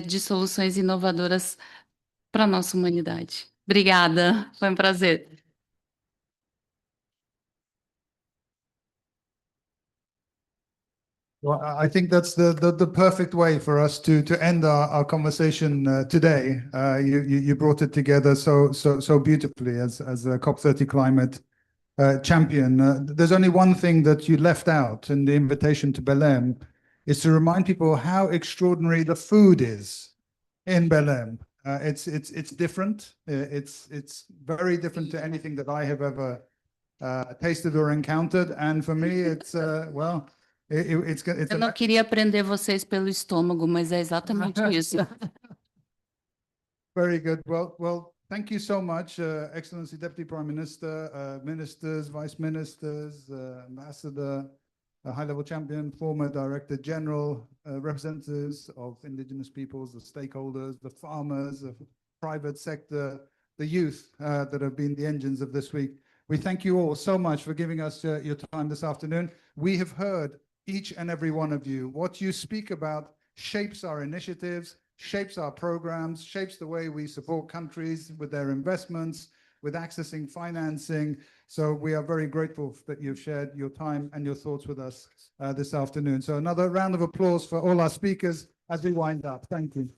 de soluções inovadoras para a nossa humanidade. Obrigada, foi um prazer. Well, I think that's the perfect way for us to end our conversation today. You brought it together so beautifully as a COP30 climate champion. There's only one thing that you left out in the invitation to Belém, is to remind people how extraordinary the food is in Belém. It's different. It's very different to anything that I have ever tasted or encountered. And for me, it's well. Eu não queria prender vocês pelo estômago, mas é exatamente isso. Very good. Well, thank you so much, Excellency Deputy Prime Minister, ministers, vice ministers, ambassador, high-level champion, former director general, representatives of indigenous peoples, the stakeholders, the farmers, the private sector, the youth that have been the engines of this week. We thank you all so much for giving us your time this afternoon. We have heard each and every one of you. What you speak about shapes our initiatives, shapes our programs, shapes the way we support countries with their investments, with accessing financing. So we are very grateful that you've shared your time and your thoughts with us this afternoon. So another round of applause for all our speakers as we wind up. Thank you.